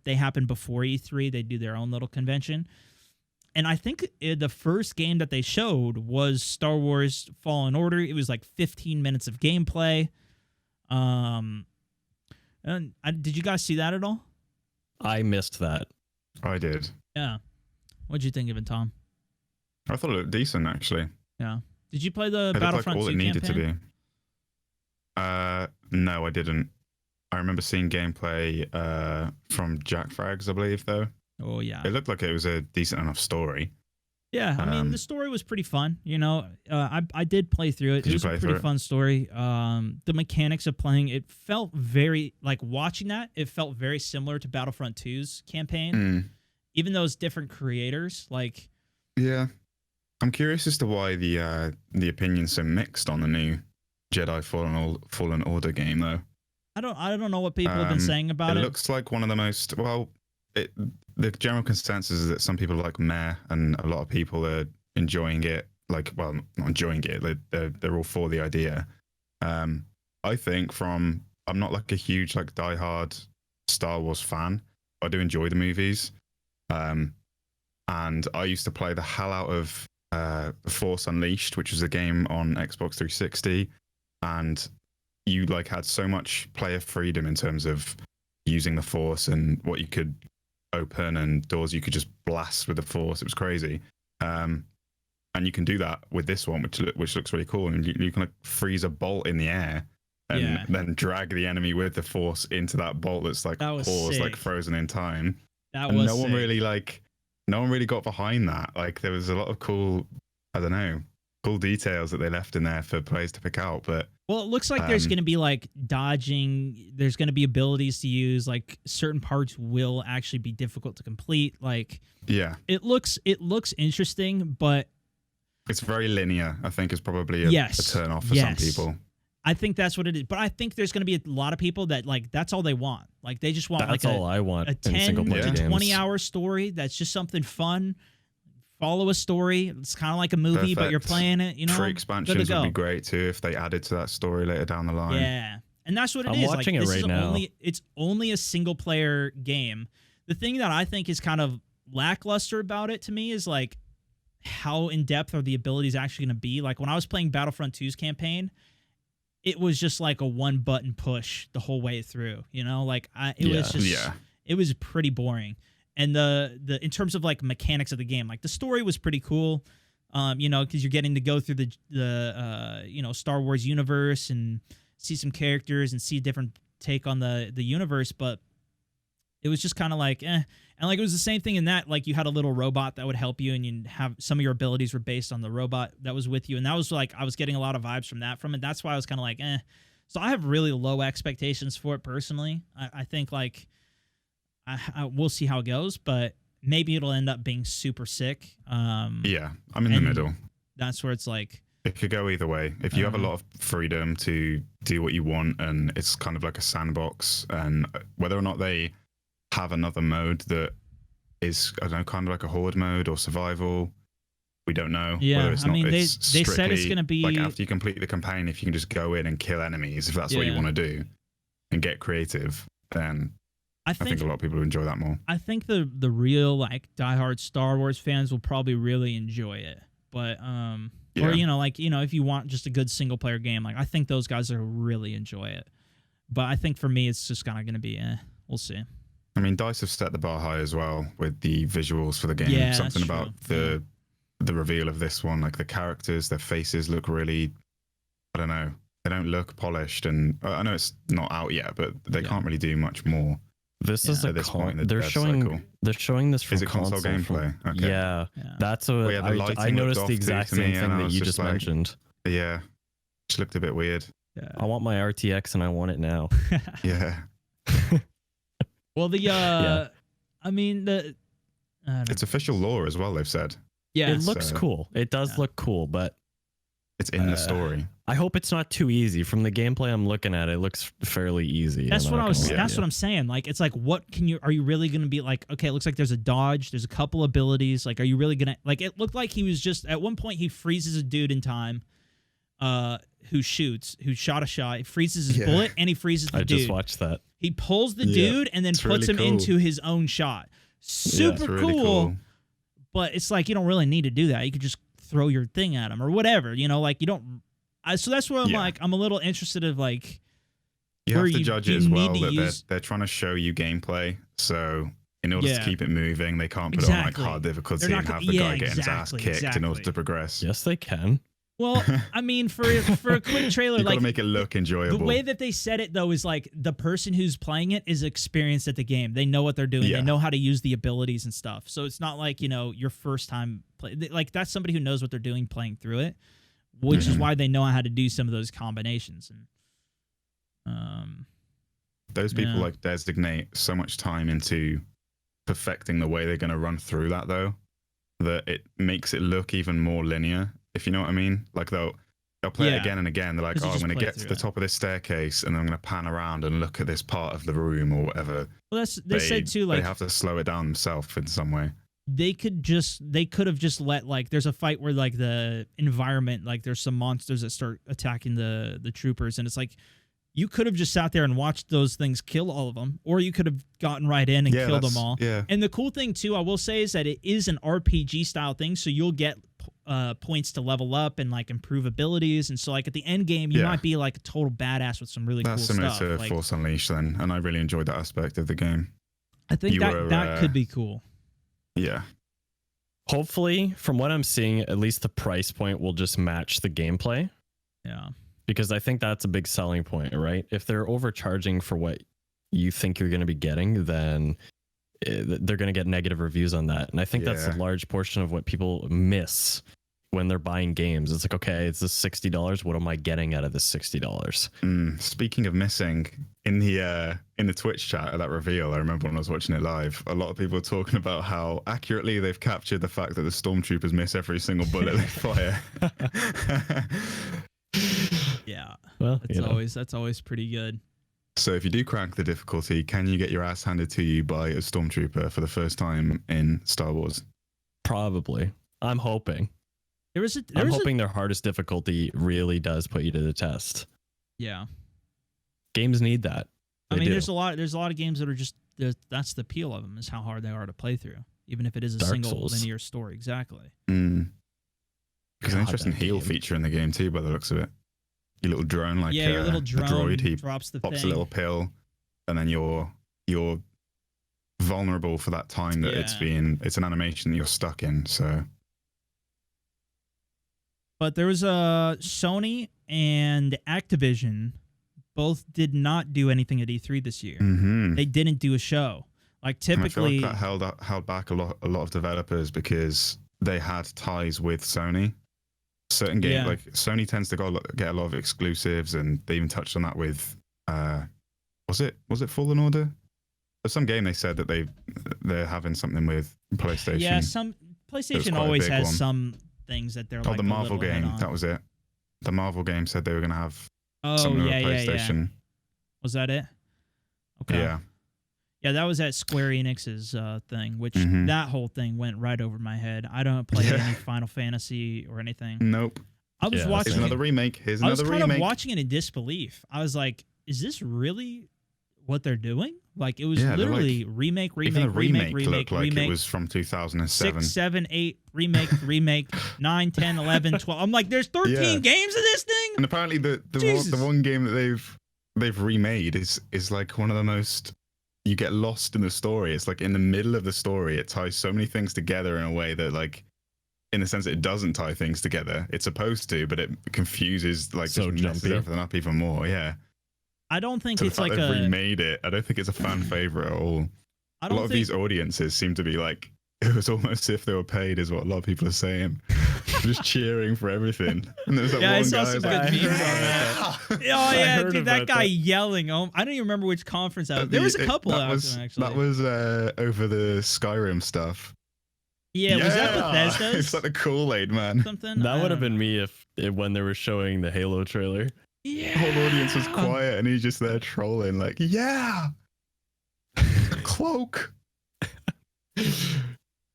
they happen before E3. They do their own little convention. And I think the first game that they showed was Star Wars Fallen Order. It was like 15 minutes of gameplay. And did you guys see that at all? I missed that. I did. Yeah. What'd you think of it, Tom? I thought it looked decent, actually. Yeah. Did you play the It looked Battlefront like all 2 it needed campaign? to be. No, I didn't. I remember seeing gameplay from Jack Frags, I believe, though. Oh, yeah. It looked like it was a decent enough story. Yeah, I mean, the story was pretty fun. You know, I did play through it. It was a pretty fun story. The mechanics of playing, it felt very, like, watching that, it felt very similar to Battlefront 2's campaign, even though it's different creators. Like, yeah, I'm curious as to why the opinion's so mixed on the new Jedi Fallen Order game, though. I don't know what people have been saying about it. It looks like one of the most the general consensus is that some people like meh, and a lot of people are enjoying it. Like, well, not enjoying it. They're all for the idea. I think I'm not like a huge like diehard Star Wars fan. I do enjoy the movies, and I used to play the hell out of Force Unleashed, which was a game on Xbox 360, and you like had so much player freedom in terms of using the Force and what you could open and doors you could just blast with the Force. It was crazy. And you can do that with this one, which looks really cool. And you can like freeze a bolt in the air and then drag the enemy with the Force into that bolt that's like paused, like frozen in time. No one really got behind that. Like, there was a lot of cool details that they left in there for players to pick out. But well, it looks like there's going to be like dodging. There's going to be abilities to use. Like, certain parts will actually be difficult to complete. Like, yeah, it looks interesting, but it's very linear. I think is probably a turn off for some people. I think that's what it is. But I think there's going to be a lot of people that, like, that's all they want. Like, they just want that's like all I want a 10 to 20-hour story that's just something fun. Follow a story. It's kind of like a movie, but you're playing it. You know, free expansions would be great too if they added to that story later down the line. Yeah, and that's what it is. I'm watching it right now. It's only a single player game. The thing that I think is kind of lackluster about it to me is like how in depth are the abilities actually going to be. Like, when I was playing Battlefront 2's campaign, it was just like a one button push the whole way through. You know, like it was pretty boring. And the in terms of like mechanics of the game, like the story was pretty cool, you know, because you're getting to go through the you know, Star Wars universe and see some characters and see a different take on the universe. But it was just kind of like, and like it was the same thing in that, like, you had a little robot that would help you, and you have some of your abilities were based on the robot that was with you, and that was like I was getting a lot of vibes from it. That's why I was kind of like, So I have really low expectations for it personally. I think like. We'll see how it goes, but maybe it'll end up being super sick. Yeah, I'm in the middle. That's where it's like... It could go either way. If you have a lot of freedom to do what you want, and it's kind of like a sandbox, and whether or not they have another mode that is, I don't know, kind of like a horde mode or survival, we don't know. Yeah, it's they said it's going to be... Like, after you complete the campaign, if you can just go in and kill enemies, if that's what you want to do, and get creative, then... I think a lot of people enjoy that more. I think the real like diehard Star Wars fans will probably really enjoy it. But or you know, like, you know, if you want just a good single player game, like I think those guys will really enjoy it. But I think for me it's just kind of going to be we'll see. I mean, DICE have set the bar high as well with the visuals for the game. Yeah, something about the reveal of this one, like the characters, their faces look really, I don't know, they don't look polished, and I know it's not out yet, but they can't really do much more. This is at this point. They're showing this from is it console gameplay? Okay. Yeah, that's what I noticed. The exact same thing that you just mentioned. Yeah, just looked a bit weird. I want my RTX and I want it now. Yeah. Well, Yeah. I mean, It's official lore as well, they've said. yeah, It looks cool. It does look cool, but It's in the story. I hope it's not too easy. From the gameplay I'm looking at, it looks fairly easy. that's I'm what not I was. gonna lie That's to what I'm saying. Like, it's like, are you really gonna be like? Okay, it looks like there's a dodge. There's a couple abilities. Like, are you really gonna like? It looked like he was just at one point he freezes a dude in time, who shot a shot. He freezes his bullet and he freezes the I dude. just watched that. He pulls the dude and then It's puts really him cool. into his own shot. Super It's really cool. But it's like you don't really need to do that. You could just throw your thing at him or whatever. You know, like you don't. So that's where I'm like, I'm a little interested of like. You where have to judge it as well that use... they're trying to show you gameplay. So in order to keep it moving, they can't put it on like hard difficulty and have the guy getting his ass kicked in order to progress. Yes, they can. Well, I mean, for a quick trailer, you like gotta make it look enjoyable. the way that they said it though is like the person who's playing it is experienced at the game. They know what they're doing. They know how to use the abilities and stuff. So it's not like your first time play. Like that's somebody who knows what they're doing playing through it, which is why they know how to do some of those combinations. And those people like designate so much time into perfecting the way they're going to run through that though, that it makes it look even more linear. If you know what I mean, like they'll play it again and again. They're like, oh, I'm going to get to the top of this staircase and then I'm going to pan around and look at this part of the room or whatever. Well, they said too, like they have to slow it down themselves in some way. They could have just let like there's a fight where like the environment, like there's some monsters that start attacking the troopers and it's like you could have just sat there and watched those things kill all of them, or you could have gotten right in and killed them all. Yeah. And the cool thing too, I will say, is that it is an RPG style thing, so you'll get points to level up and like improve abilities, and so like at the end game, you might be like a total badass with some really cool stuff. That's similar to like, Force Unleashed then, and I really enjoyed that aspect of the game. I think that could be cool. Yeah. Hopefully, from what I'm seeing, at least the price point will just match the gameplay. Yeah. Because I think that's a big selling point, right? If they're overcharging for what you think you're going to be getting, then they're going to get negative reviews on that. And I think that's a large portion of what people miss when they're buying games. It's like, okay, it's this $60. What am I getting out of this $60? Speaking of missing, in the Twitch chat at that reveal, I remember when I was watching it live, a lot of people were talking about how accurately they've captured the fact that the stormtroopers miss every single bullet they fire. Yeah. Well, that's always pretty good. So if you do crank the difficulty, can you get your ass handed to you by a stormtrooper for the first time in Star Wars? Probably. I'm hoping. I'm hoping their hardest difficulty really does put you to the test. Yeah. Games need that. I mean, there's a lot of games that are just that's the appeal of them, is how hard they are to play through, even if it is a single linear story. Exactly. There's an interesting heal feature in the game too, by the looks of it. Your little drone, like your little drone droid, he drops the pops thing. a little pill, and then you're vulnerable for that time that it's an animation that you're stuck in. So, but there was a Sony and Activision both did not do anything at E3 this year. They didn't do a show. Like typically, and I feel like that held back a lot of developers because they had ties with Sony. Certain games, like Sony tends to get a lot of exclusives, and they even touched on that with was it Fallen Order? There's some game they said that they're having something with PlayStation. Yeah, some PlayStation always has some things that they're like the Marvel game. That was it. The Marvel game said they were going to have something with PlayStation. Was that it? Okay. Yeah. Yeah, that was at Square Enix's thing, which that whole thing went right over my head. I don't play any Final Fantasy or anything. Nope. I was watching another remake. I was kind of watching it in disbelief. I was like, is this really what they're doing? Like, it was literally like, remake. Even the remake looked like it was from 2007. 6, 7, 8, remake, 9, 10, 11, 12. I'm like, there's 13 games of this thing? And apparently the one game that they've remade is like one of the most... You get lost in the story. It's like in the middle of the story, it ties so many things together in a way that, like, in the sense that it doesn't tie things together. It's supposed to, but it confuses, like, so just messes everything up even more. Yeah. I don't think so it's like they've remade it. I don't think it's a fan favorite at all. A lot of these audiences seem to be like, it was almost as if they were paid, is what a lot of people are saying. just cheering for everything. And there's that Yeah, I one saw guy some who's like, good memes on yeah! Oh yeah, heard dude, that about guy that. yelling. Oh, I don't even remember which conference that was. There was a couple that out was, there, actually. That was over the Skyrim stuff. Yeah, was that It's Bethesda's? like the Kool-Aid man. Something? That I would have don't been know. me if when they were showing the Halo trailer. Yeah. The whole audience was quiet and he's just there trolling, like, yeah! Cloak!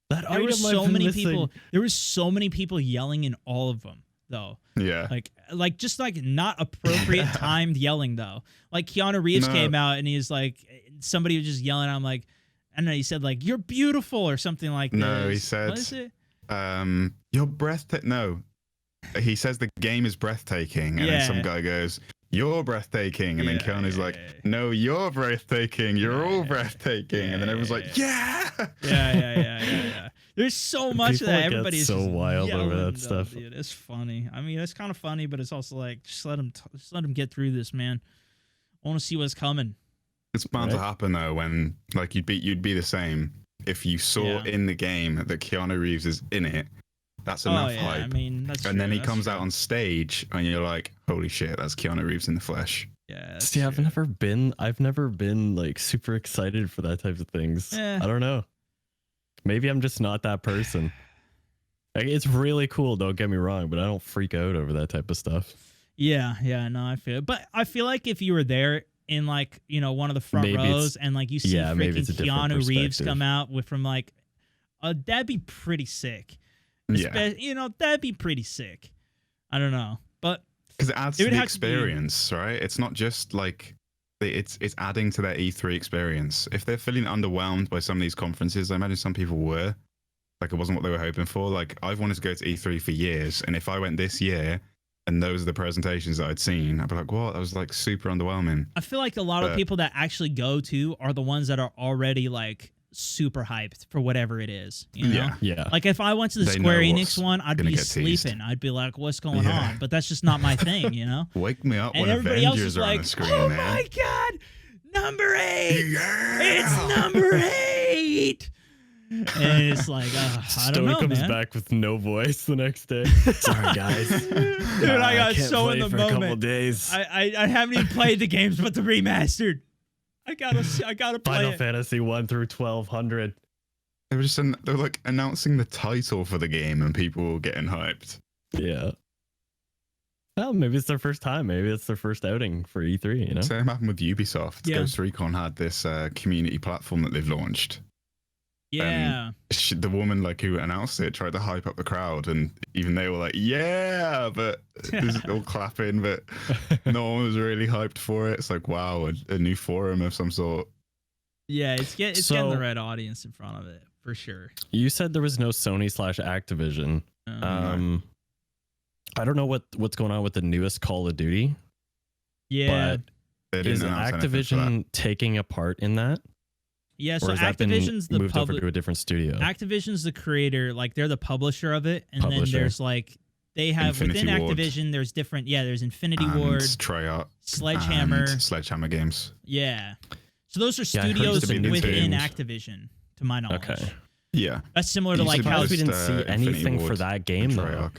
That There were item so I've been many missing. people. There were so many people yelling in all of them, though. Yeah. Like just like not appropriate timed yelling though. Like Keanu Reeves No. came out and he's like, somebody was just yelling. I'm like, I don't know. He said like, "You're beautiful" or something like that. No, he said, what is it? you're breathtaking. No, he says the game is breathtaking, and then some Yeah. guy goes, "You're breathtaking," and then Yeah, Keanu's yeah, like, yeah. "No, you're breathtaking. You're all Yeah, breathtaking," and then everyone's like, "Yeah." Yeah. There's so much People of that. get Everybody's so just wild over yelling, that though, stuff. Dude, it's funny. I mean, it's kind of funny, but it's also like just let him get through this, man. I want to see what's coming. It's bound to Right. happen though when like you'd be the same if you saw Yeah. in the game that Keanu Reeves is in it. That's enough Oh yeah, hype. I mean that's and then true, he that's comes true. out on stage and you're like, holy shit, that's Keanu Reeves in the flesh. Yeah. that's See, I've true. never been like super excited for that type of things. Eh. I don't know. Maybe I'm just not that person. Like, it's really cool, don't get me wrong, but I don't freak out over that type of stuff. Yeah, no, I feel it. But I feel like if you were there in like, one of the front Maybe it's- rows and like you see maybe freaking it's a different Keanu Reeves perspective. come out with from like that'd be pretty sick. Yeah. That'd be pretty sick. I don't know. But Because it adds It to would the have to be- experience, right? It's not just like it's adding to their E3 experience. If they're feeling underwhelmed by some of these conferences, I imagine some people were. Like it wasn't what they were hoping for. Like I've wanted to go to E3 for years, and if I went this year and those are the presentations that I'd seen, I'd be like, "What? That was like super underwhelming." I feel like a lot of But- people that actually go to are the ones that are already like super hyped for whatever it is. You know? Yeah. Yeah. Like if I went to the They Square know Enix what's one, I'd gonna be get teased. sleeping. I'd be like, "What's going Yeah. on?" But that's just not my thing, you know. Wake me up And when everybody else Avengers is are on like, the screen, "Oh man. my god, number 8! Yeah! It's number 8!" And it's like, I don't Stone know, comes man. back with no voice the next day. Sorry, guys. Dude, I got can't so play in the for a couple moment. days. I haven't even played the games, but the remastered. I gotta play Final it. Fantasy 1 through 1200. They were like announcing the title for the game, and people were getting hyped. Yeah. Well, maybe it's their first time. Maybe it's their first outing for E3, you know? Same happened with Ubisoft. Yeah. Ghost Recon had this community platform that they've launched. Yeah. The woman like who announced it tried to hype up the crowd, and even they were like, "Yeah," but there's all clapping, but no one was really hyped for it. It's like, wow, a new forum of some sort. Yeah, it's getting So- the right audience in front of it for sure. You said there was no Sony/Activision. I don't know what's going on with the newest Call of Duty, yeah, but They didn't is announce anything for that. Activision taking a part in that? yeah. Or So has that been Activision's the moved over to a different studio? Activision's the creator, like they're the publisher of it, and Publisher. then there's like they have Infinity within Ward. Activision. There's different. Yeah, there's Infinity And Ward, Treyarch, Sledgehammer. and Sledgehammer Games. Yeah, so those are Yeah, I heard studios used to be within Nintendo. Activision, to my knowledge. Okay. Yeah, That's similar to Used like to be how. Surprised we didn't just, see Infinity anything for Ward that game though. Treyarch.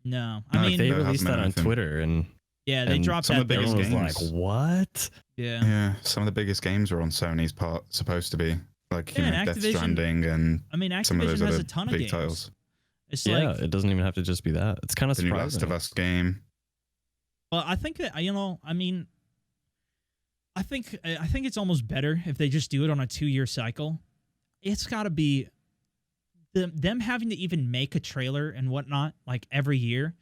No, No, I mean, They there released hasn't that been on anything. Twitter, and yeah, they and dropped some that of the there. biggest everyone was games. like, "What?" Yeah, Yeah, some of the biggest games were on Sony's part, supposed to be like Yeah, and Death Activision- Stranding and I mean, some of those Activision has other a ton of big games. titles. It's Yeah, like, it doesn't even have to just be that. It's kind of The new Last surprising. of Us game. well, I think that I think it's almost better if they just do it on a 2-year cycle. It's got to be them having to even make a trailer and whatnot like every year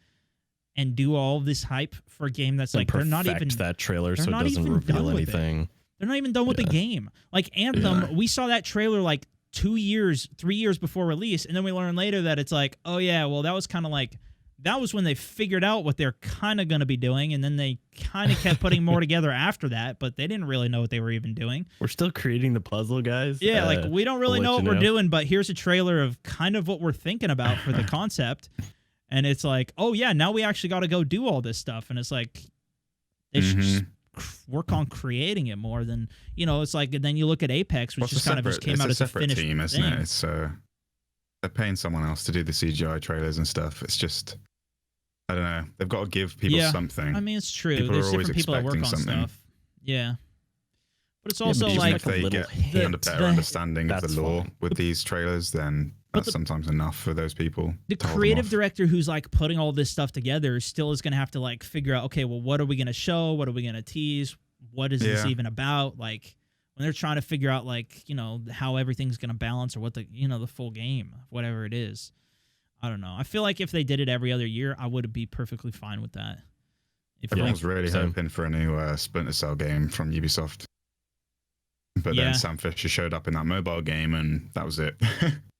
and do all of this hype for a game that's And like they're not even that trailer they're so it not doesn't even reveal done with it. anything. they're not even done with the Yeah. game. Like Anthem, Yeah. we saw that trailer like 2 years, 3 years before release, and then we learn later that it's like, oh yeah, well that was kind of like that was when they figured out what they're kind of going to be doing, and then they kind of kept putting more together after that, but they didn't really know what they were even doing. We're still creating the puzzle, guys. Yeah, like we don't really we'll know let what you we're know. doing, but here's a trailer of kind of what we're thinking about for the concept. And it's like, oh yeah, now we actually got to go do all this stuff. And it's like, they should just work on creating it more than, it's like, and then you look at Apex, which What's just kind of just came out it's as a a separate finished team, isn't thing. it? It's they're paying someone else to do the CGI trailers and stuff. It's just, I don't know. They've got to give people something. I mean, it's true. People There's are always different people that work on expecting something. stuff. Yeah. But it's also but like if they get a better understanding of the lore with these trailers, then that's sometimes enough for those people. The creative director who's like putting all this stuff together still is going to have to like figure out, okay, well, what are we going to show? What are we going to tease? What is this even about? Like when they're trying to figure out like, you know, how everything's going to balance or what the, you know, the full game, whatever it is. I don't know. I feel like if they did it every other year, I would be perfectly fine with that. Everyone's really hoping for a new Splinter Cell game from Ubisoft. But then Sam Fisher showed up in that mobile game, and that was it.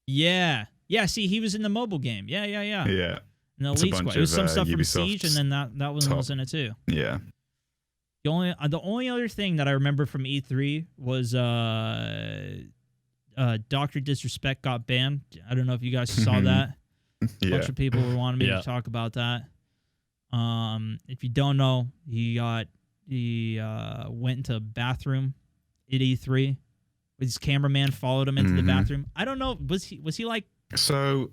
Yeah. See, he was in the mobile game. Yeah. Yeah. And the Elite Squad. It was some stuff from Siege, and then that one was in it too. Yeah. The only other thing that I remember from E3 was Dr. Disrespect got banned. I don't know if you guys saw that. A bunch of people were wanting me to talk about that. If you don't know, he went into a bathroom at E3. His cameraman followed him into the bathroom. I don't know. Was he like? So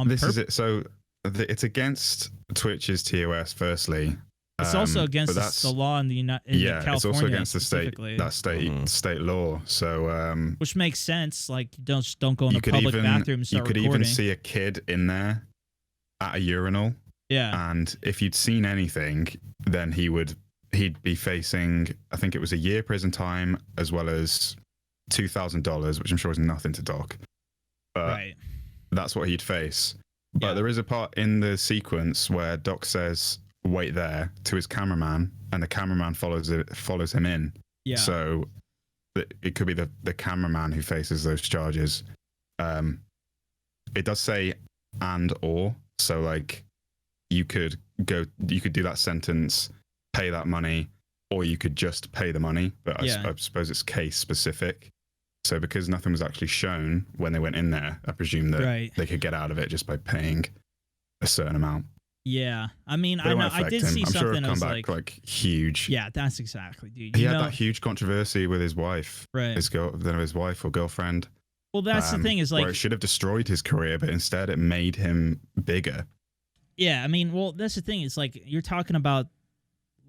this is it. So it's against Twitch's TOS. Firstly, it's also against the law in the California. It's also against the state law. So which makes sense. Like don't go in a public bathroom. You could even see a kid in there at a urinal. Yeah. And if you'd seen anything, then he'd be facing, I think it was a year prison time as well as $2,000, which I'm sure is nothing to Doc. But that's what he'd face. But there is a part in the sequence where Doc says, "Wait there," to his cameraman, and the cameraman follows him in. Yeah. So it could be the cameraman who faces those charges. It does say and or, so like you could do that sentence, pay that money, or you could just pay the money. But I suppose it's case specific. So because nothing was actually shown when they went in there, I presume that they could get out of it just by paying a certain amount. Yeah, I mean, I did see something. I'm sure it'll come back like huge. Yeah, that's exactly, dude. He had that huge controversy with his wife, right? His wife or girlfriend. Well, that's the thing is like, where it should have destroyed his career, but instead it made him bigger. Yeah, I mean, well, that's the thing. It's like you're talking about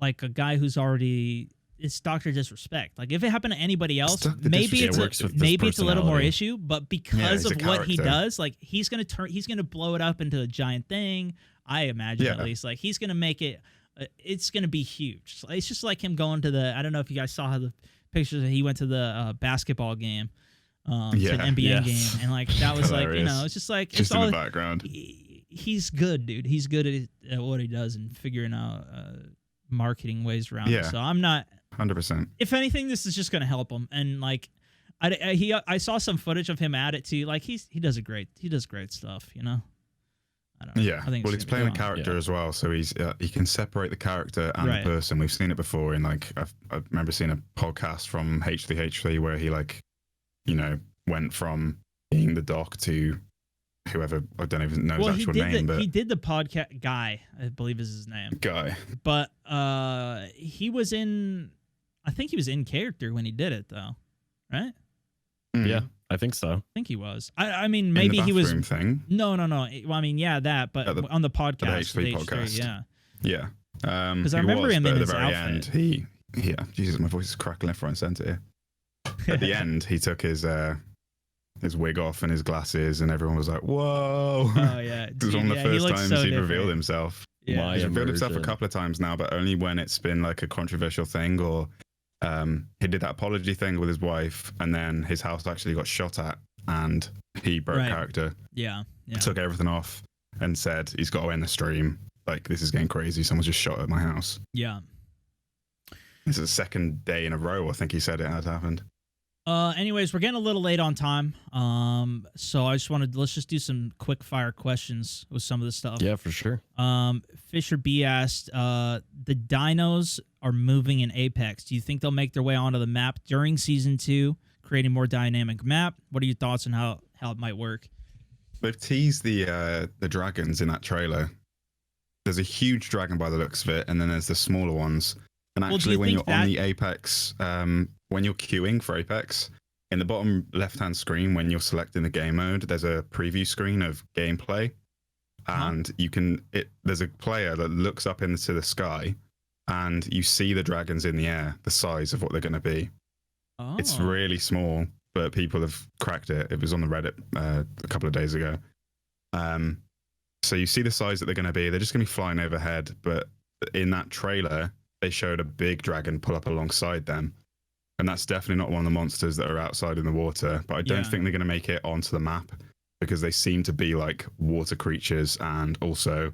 like a guy who's already. It's Dr. Disrespect. Like if it happened to anybody else, maybe it's a little more issue. But because of what he does, like he's gonna blow it up into a giant thing. I imagine at least. Like he's gonna make it. It's gonna be huge. It's just like him going to the. I don't know if you guys saw the pictures that he went to the basketball game, to an NBA game, and like that was like it's just like just in the background. He's good, dude. He's good at what he does and figuring out marketing ways around it. So I'm not. 100%. If anything, this is just going to help him. And like, I saw some footage of him at it too. Like he does great stuff. You know. I don't know. Yeah. Well, he's playing a character as well, so he can separate the character and the person. We've seen it before in like I remember seeing a podcast from H3H3 where he went from being the Doc to whoever, I don't even know his actual name. But he did the podcast. Guy, I believe is his name. Guy. But he was in. I think he was in character when he did it, though, right? Yeah, I think so. I think he was. I mean, maybe he was. Thing? No. Well, I mean, that, but on the podcast, the H3 podcast, yeah. Because I remember him in his outfit. End, Jesus, my voice is crackling left, right, and center here. At the end, he took his wig off and his glasses, and everyone was like, "Whoa!" Oh yeah, it was one of the first times he revealed himself. Yeah, he's revealed himself a couple of times now, but only when it's been like a controversial thing, or he did that apology thing with his wife, and then his house actually got shot at, and he broke character. Yeah. Took everything off and said he's got to end the stream. Like, this is getting crazy. Someone just shot at my house. Yeah. This is the second day in a row I think he said it had happened. Anyways, we're getting a little late on time. So let's just do some quick fire questions with some of this stuff. Yeah, for sure. Fisher B asked, the dinos are moving in Apex. Do you think they'll make their way onto the map during season 2, creating more dynamic map? What are your thoughts on how it might work? They've teased the dragons in that trailer. There's a huge dragon by the looks of it, and then there's the smaller ones. And actually, when you're on the Apex, when you're queuing for Apex, in the bottom left-hand screen when you're selecting the game mode, there's a preview screen of gameplay, and there's a player that looks up into the sky, and you see the dragons in the air, the size of what they're going to be. Oh. It's really small, but people have cracked it. It was on the Reddit a couple of days ago. So you see the size that they're going to be. They're just going to be flying overhead, but in that trailer, they showed a big dragon pull up alongside them. And that's definitely not one of the monsters that are outside in the water. But I don't think they're going to make it onto the map because they seem to be like water creatures. And also,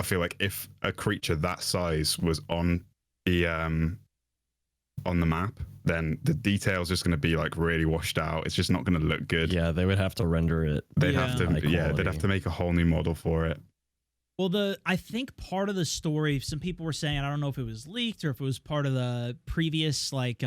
I feel like if a creature that size was on the map, then the details just going to be like really washed out. It's just not going to look good. Yeah, they would have to render it. They'd have to, they'd have to make a whole new model for it. Well, I think part of the story, some people were saying, I don't know if it was leaked or if it was part of the previous, like,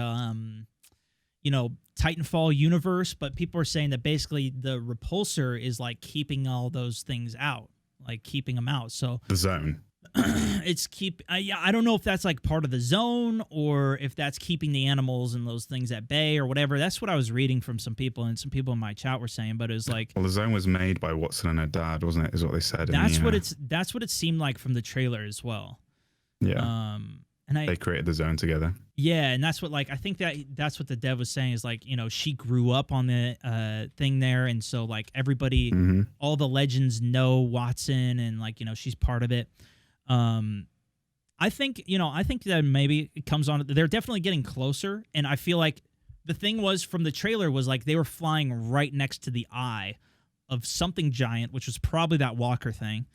Titanfall universe, but people are saying that basically the repulsor is like keeping all those things out, like keeping them out. So the zone. It's I don't know if that's like part of the zone or if that's keeping the animals and those things at bay or whatever. That's what I was reading from some people, and some people in my chat were saying, but it was like, well, the zone was made by Watson and her dad, wasn't it? Is what they said. That's what it seemed like from the trailer as well. Yeah. And they created the zone together. Yeah, and that's what, like, I think that's what the dev was saying is, like, she grew up on the thing there, and so, like, everybody, all the legends know Watson, and, like, she's part of it. I think that maybe it comes on. They're definitely getting closer, and I feel like the thing was from the trailer was like they were flying right next to the eye of something giant, which was probably that walker thing,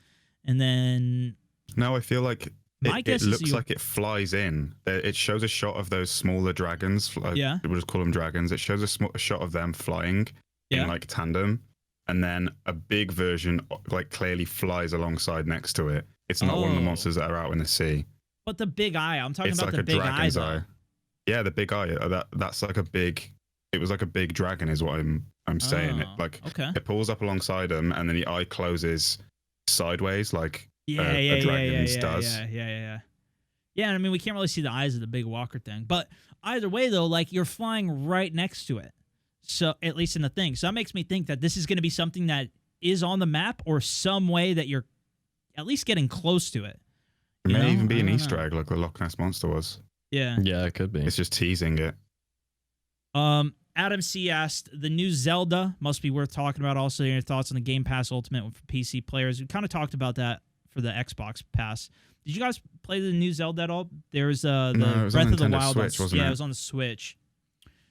and then. No, I feel like. It looks like it flies in. It shows a shot of those smaller dragons. Yeah. We'll just call them dragons. It shows a shot of them flying in like tandem. And then a big version like clearly flies alongside next to it. It's not one of the monsters that are out in the sea. But the big eye. I'm talking about like the big dragon's eye. Yeah, the big eye. That's like a big. It was like a big dragon, is what I'm saying. It pulls up alongside them, and then the eye closes sideways, like. Yeah. does. Yeah. And I mean, we can't really see the eyes of the big walker thing, but either way, though, like you're flying right next to it. So at least in the thing, so that makes me think that this is going to be something that is on the map or some way that you're at least getting close to it. It may even be an Easter egg, like the Loch Ness monster was. Yeah, it could be. It's just teasing it. Adam C asked, the new Zelda must be worth talking about. Also, your thoughts on the Game Pass Ultimate for PC players? We kind of talked about that for the Xbox Pass. Did you guys play the new Zelda at all? There's the Breath of the Wild. Switch, wasn't it? It was on the Switch.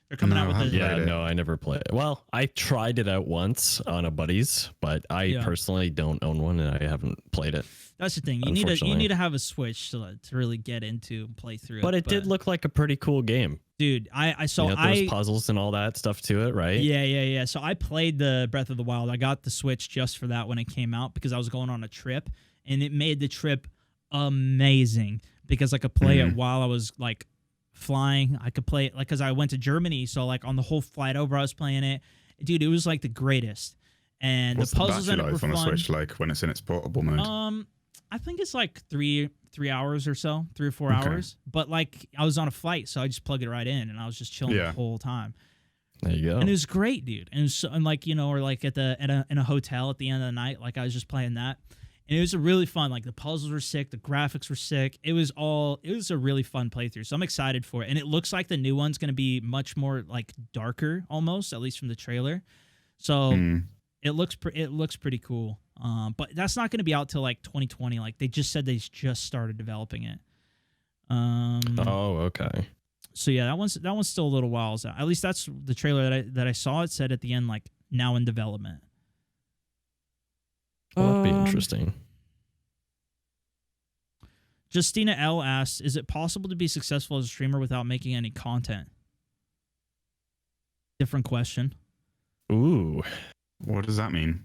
They're coming out with No, I never played it. Well, I tried it out once on a buddy's, but I personally don't own one and I haven't played it. That's the thing. You need to have a Switch to really get into and play through it. But it did look like a pretty cool game. Dude, I saw those puzzles and all that stuff to it, right? Yeah. So I played the Breath of the Wild. I got the Switch just for that when it came out because I was going on a trip. And it made the trip amazing because I could play it while I was like flying. I could play it like because I went to Germany, so like on the whole flight over, I was playing it. Dude, it was like the greatest. And what's the puzzles the battery life were on fun. the Switch like when it's in its portable mode? I think it's like three hours or so, 3 or 4 hours. But like I was on a flight, so I just plugged it right in, and I was just chilling the whole time. There you go. And it was great, dude. And it was and like or like in a hotel at the end of the night, like I was just playing that. And it was a really fun, like the puzzles were sick, the graphics were sick. It was a really fun playthrough. So I'm excited for it. And it looks like the new one's going to be much more like darker almost, at least from the trailer. So it looks pretty cool. But that's not going to be out till like 2020. Like they just said they just started developing it. Okay. So yeah, that one's still a little while out. At least that's the trailer that I saw. It said at the end like now in development. Well, that'd be interesting. Justina L asks, is it possible to be successful as a streamer without making any content? Different question. Ooh. What does that mean?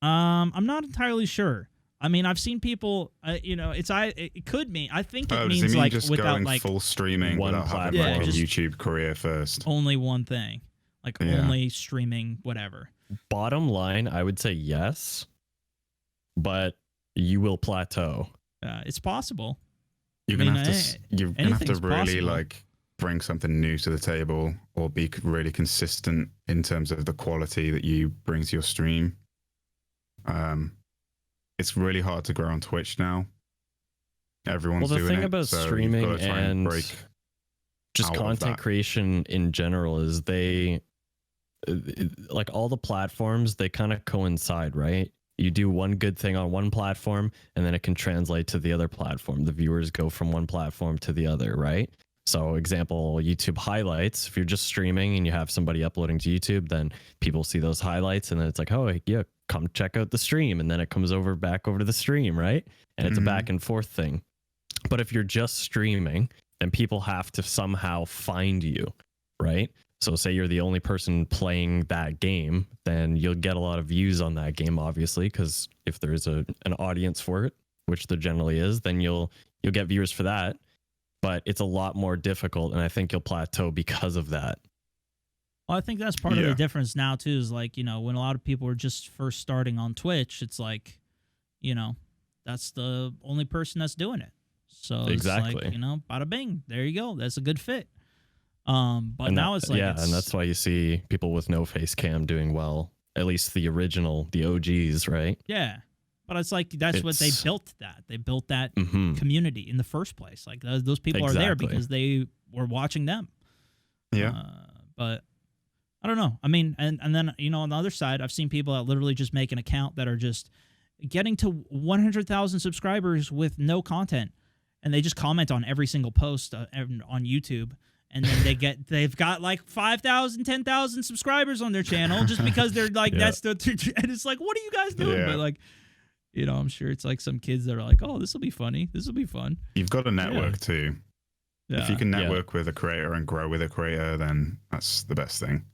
I'm not entirely sure. I mean, I've seen people, it could mean, I think it means like just without going like full streaming one without having platform. like a YouTube career first. Only one thing. Like only streaming, whatever. Bottom line, I would say yes. But you will plateau. It's possible. You're gonna have to really possible. like bring something new to the table or be really consistent in terms of the quality that you bring to your stream. It's really hard to grow on Twitch now. Everyone's doing it. Well, the thing about so streaming you've got to try and break just out of content that. creation in general is like all the platforms, they kind of coincide, right? You do one good thing on one platform and then it can translate to the other platform. The viewers go from one platform to the other, right? So example, YouTube highlights, if you're just streaming and you have somebody uploading to YouTube, then people see those highlights and then it's like, oh yeah, come check out the stream. And then it comes back over to the stream, right? And it's a back and forth thing. But if you're just streaming, then people have to somehow find you, right? So say you're the only person playing that game, then you'll get a lot of views on that game, obviously, because if there's an audience for it, which there generally is, then you'll get viewers for that. But it's a lot more difficult, and I think you'll plateau because of that. Well, I think that's part of the difference now too. Is like, you know, when a lot of people are just first starting on Twitch, it's like, you know, that's the only person that's doing it. So exactly, it's like, you know, bada bing, there you go. That's a good fit. But now it's like, and that's why you see people with no face cam doing well. At least the OGs, right? Yeah. But it's like what they built. They built that community in the first place. Like those people are there because they were watching them. Yeah. But I don't know. I mean, and then, you know, on the other side, I've seen people that literally just make an account that are just getting to 100,000 subscribers with no content, and they just comment on every single post on YouTube. And then they've got like 5,000, 10,000 subscribers on their channel just because they're like, that's the, and it's like, what are you guys doing? But like, you know, I'm sure it's like some kids that are like, oh, this will be funny. This will be fun. You've got to network too. Yeah. If you can network with a creator and grow with a creator, then that's the best thing.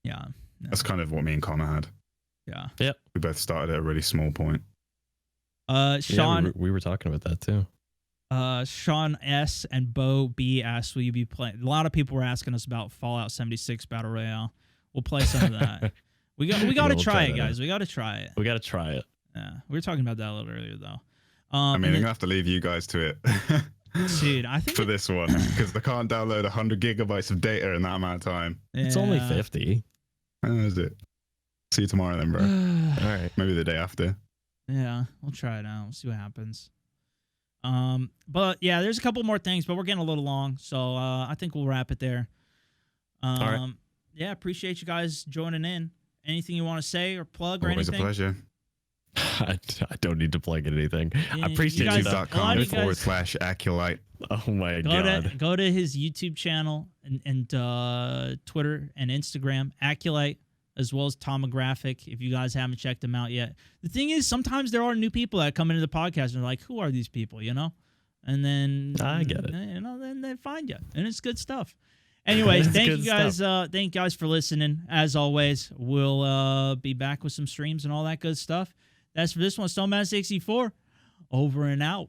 Yeah. That's kind of what me and Connor had. Yeah. Yep. We both started at a really small point. Sean, we were talking about that too. Sean S and Bo B asked, will you be playing? A lot of people were asking us about Fallout 76 Battle Royale. We'll play some of that. We got to try it, guys. We got to try it. We got to try it. Yeah, we were talking about that a little earlier, though. I mean, I'm going to have to leave you guys to it. Dude, I think for this one, because I can't download 100 gigabytes of data in that amount of time. Yeah. It's only 50. That's it. See you tomorrow then, bro. All right. Maybe the day after. Yeah, we'll try it out. We'll see what happens. But yeah, there's a couple more things, but we're getting a little long, so I think we'll wrap it there. All right. Yeah, appreciate you guys joining in. Anything you want to say or plug or Always anything? Always a pleasure. I don't need to plug anything. Yeah, I appreciate you. YouTube.com/Aculite. Oh my God. Go to his YouTube channel and Twitter and Instagram, Aculite, as well as Tomographic, if you guys haven't checked them out yet. The thing is, sometimes there are new people that come into the podcast and are like, who are these people, you know? And then I get it. You know, then they find you, and it's good stuff. Anyways, thank you guys. Thank you guys for listening. As always, we'll be back with some streams and all that good stuff. That's for this one. StoneMountain 64, over and out.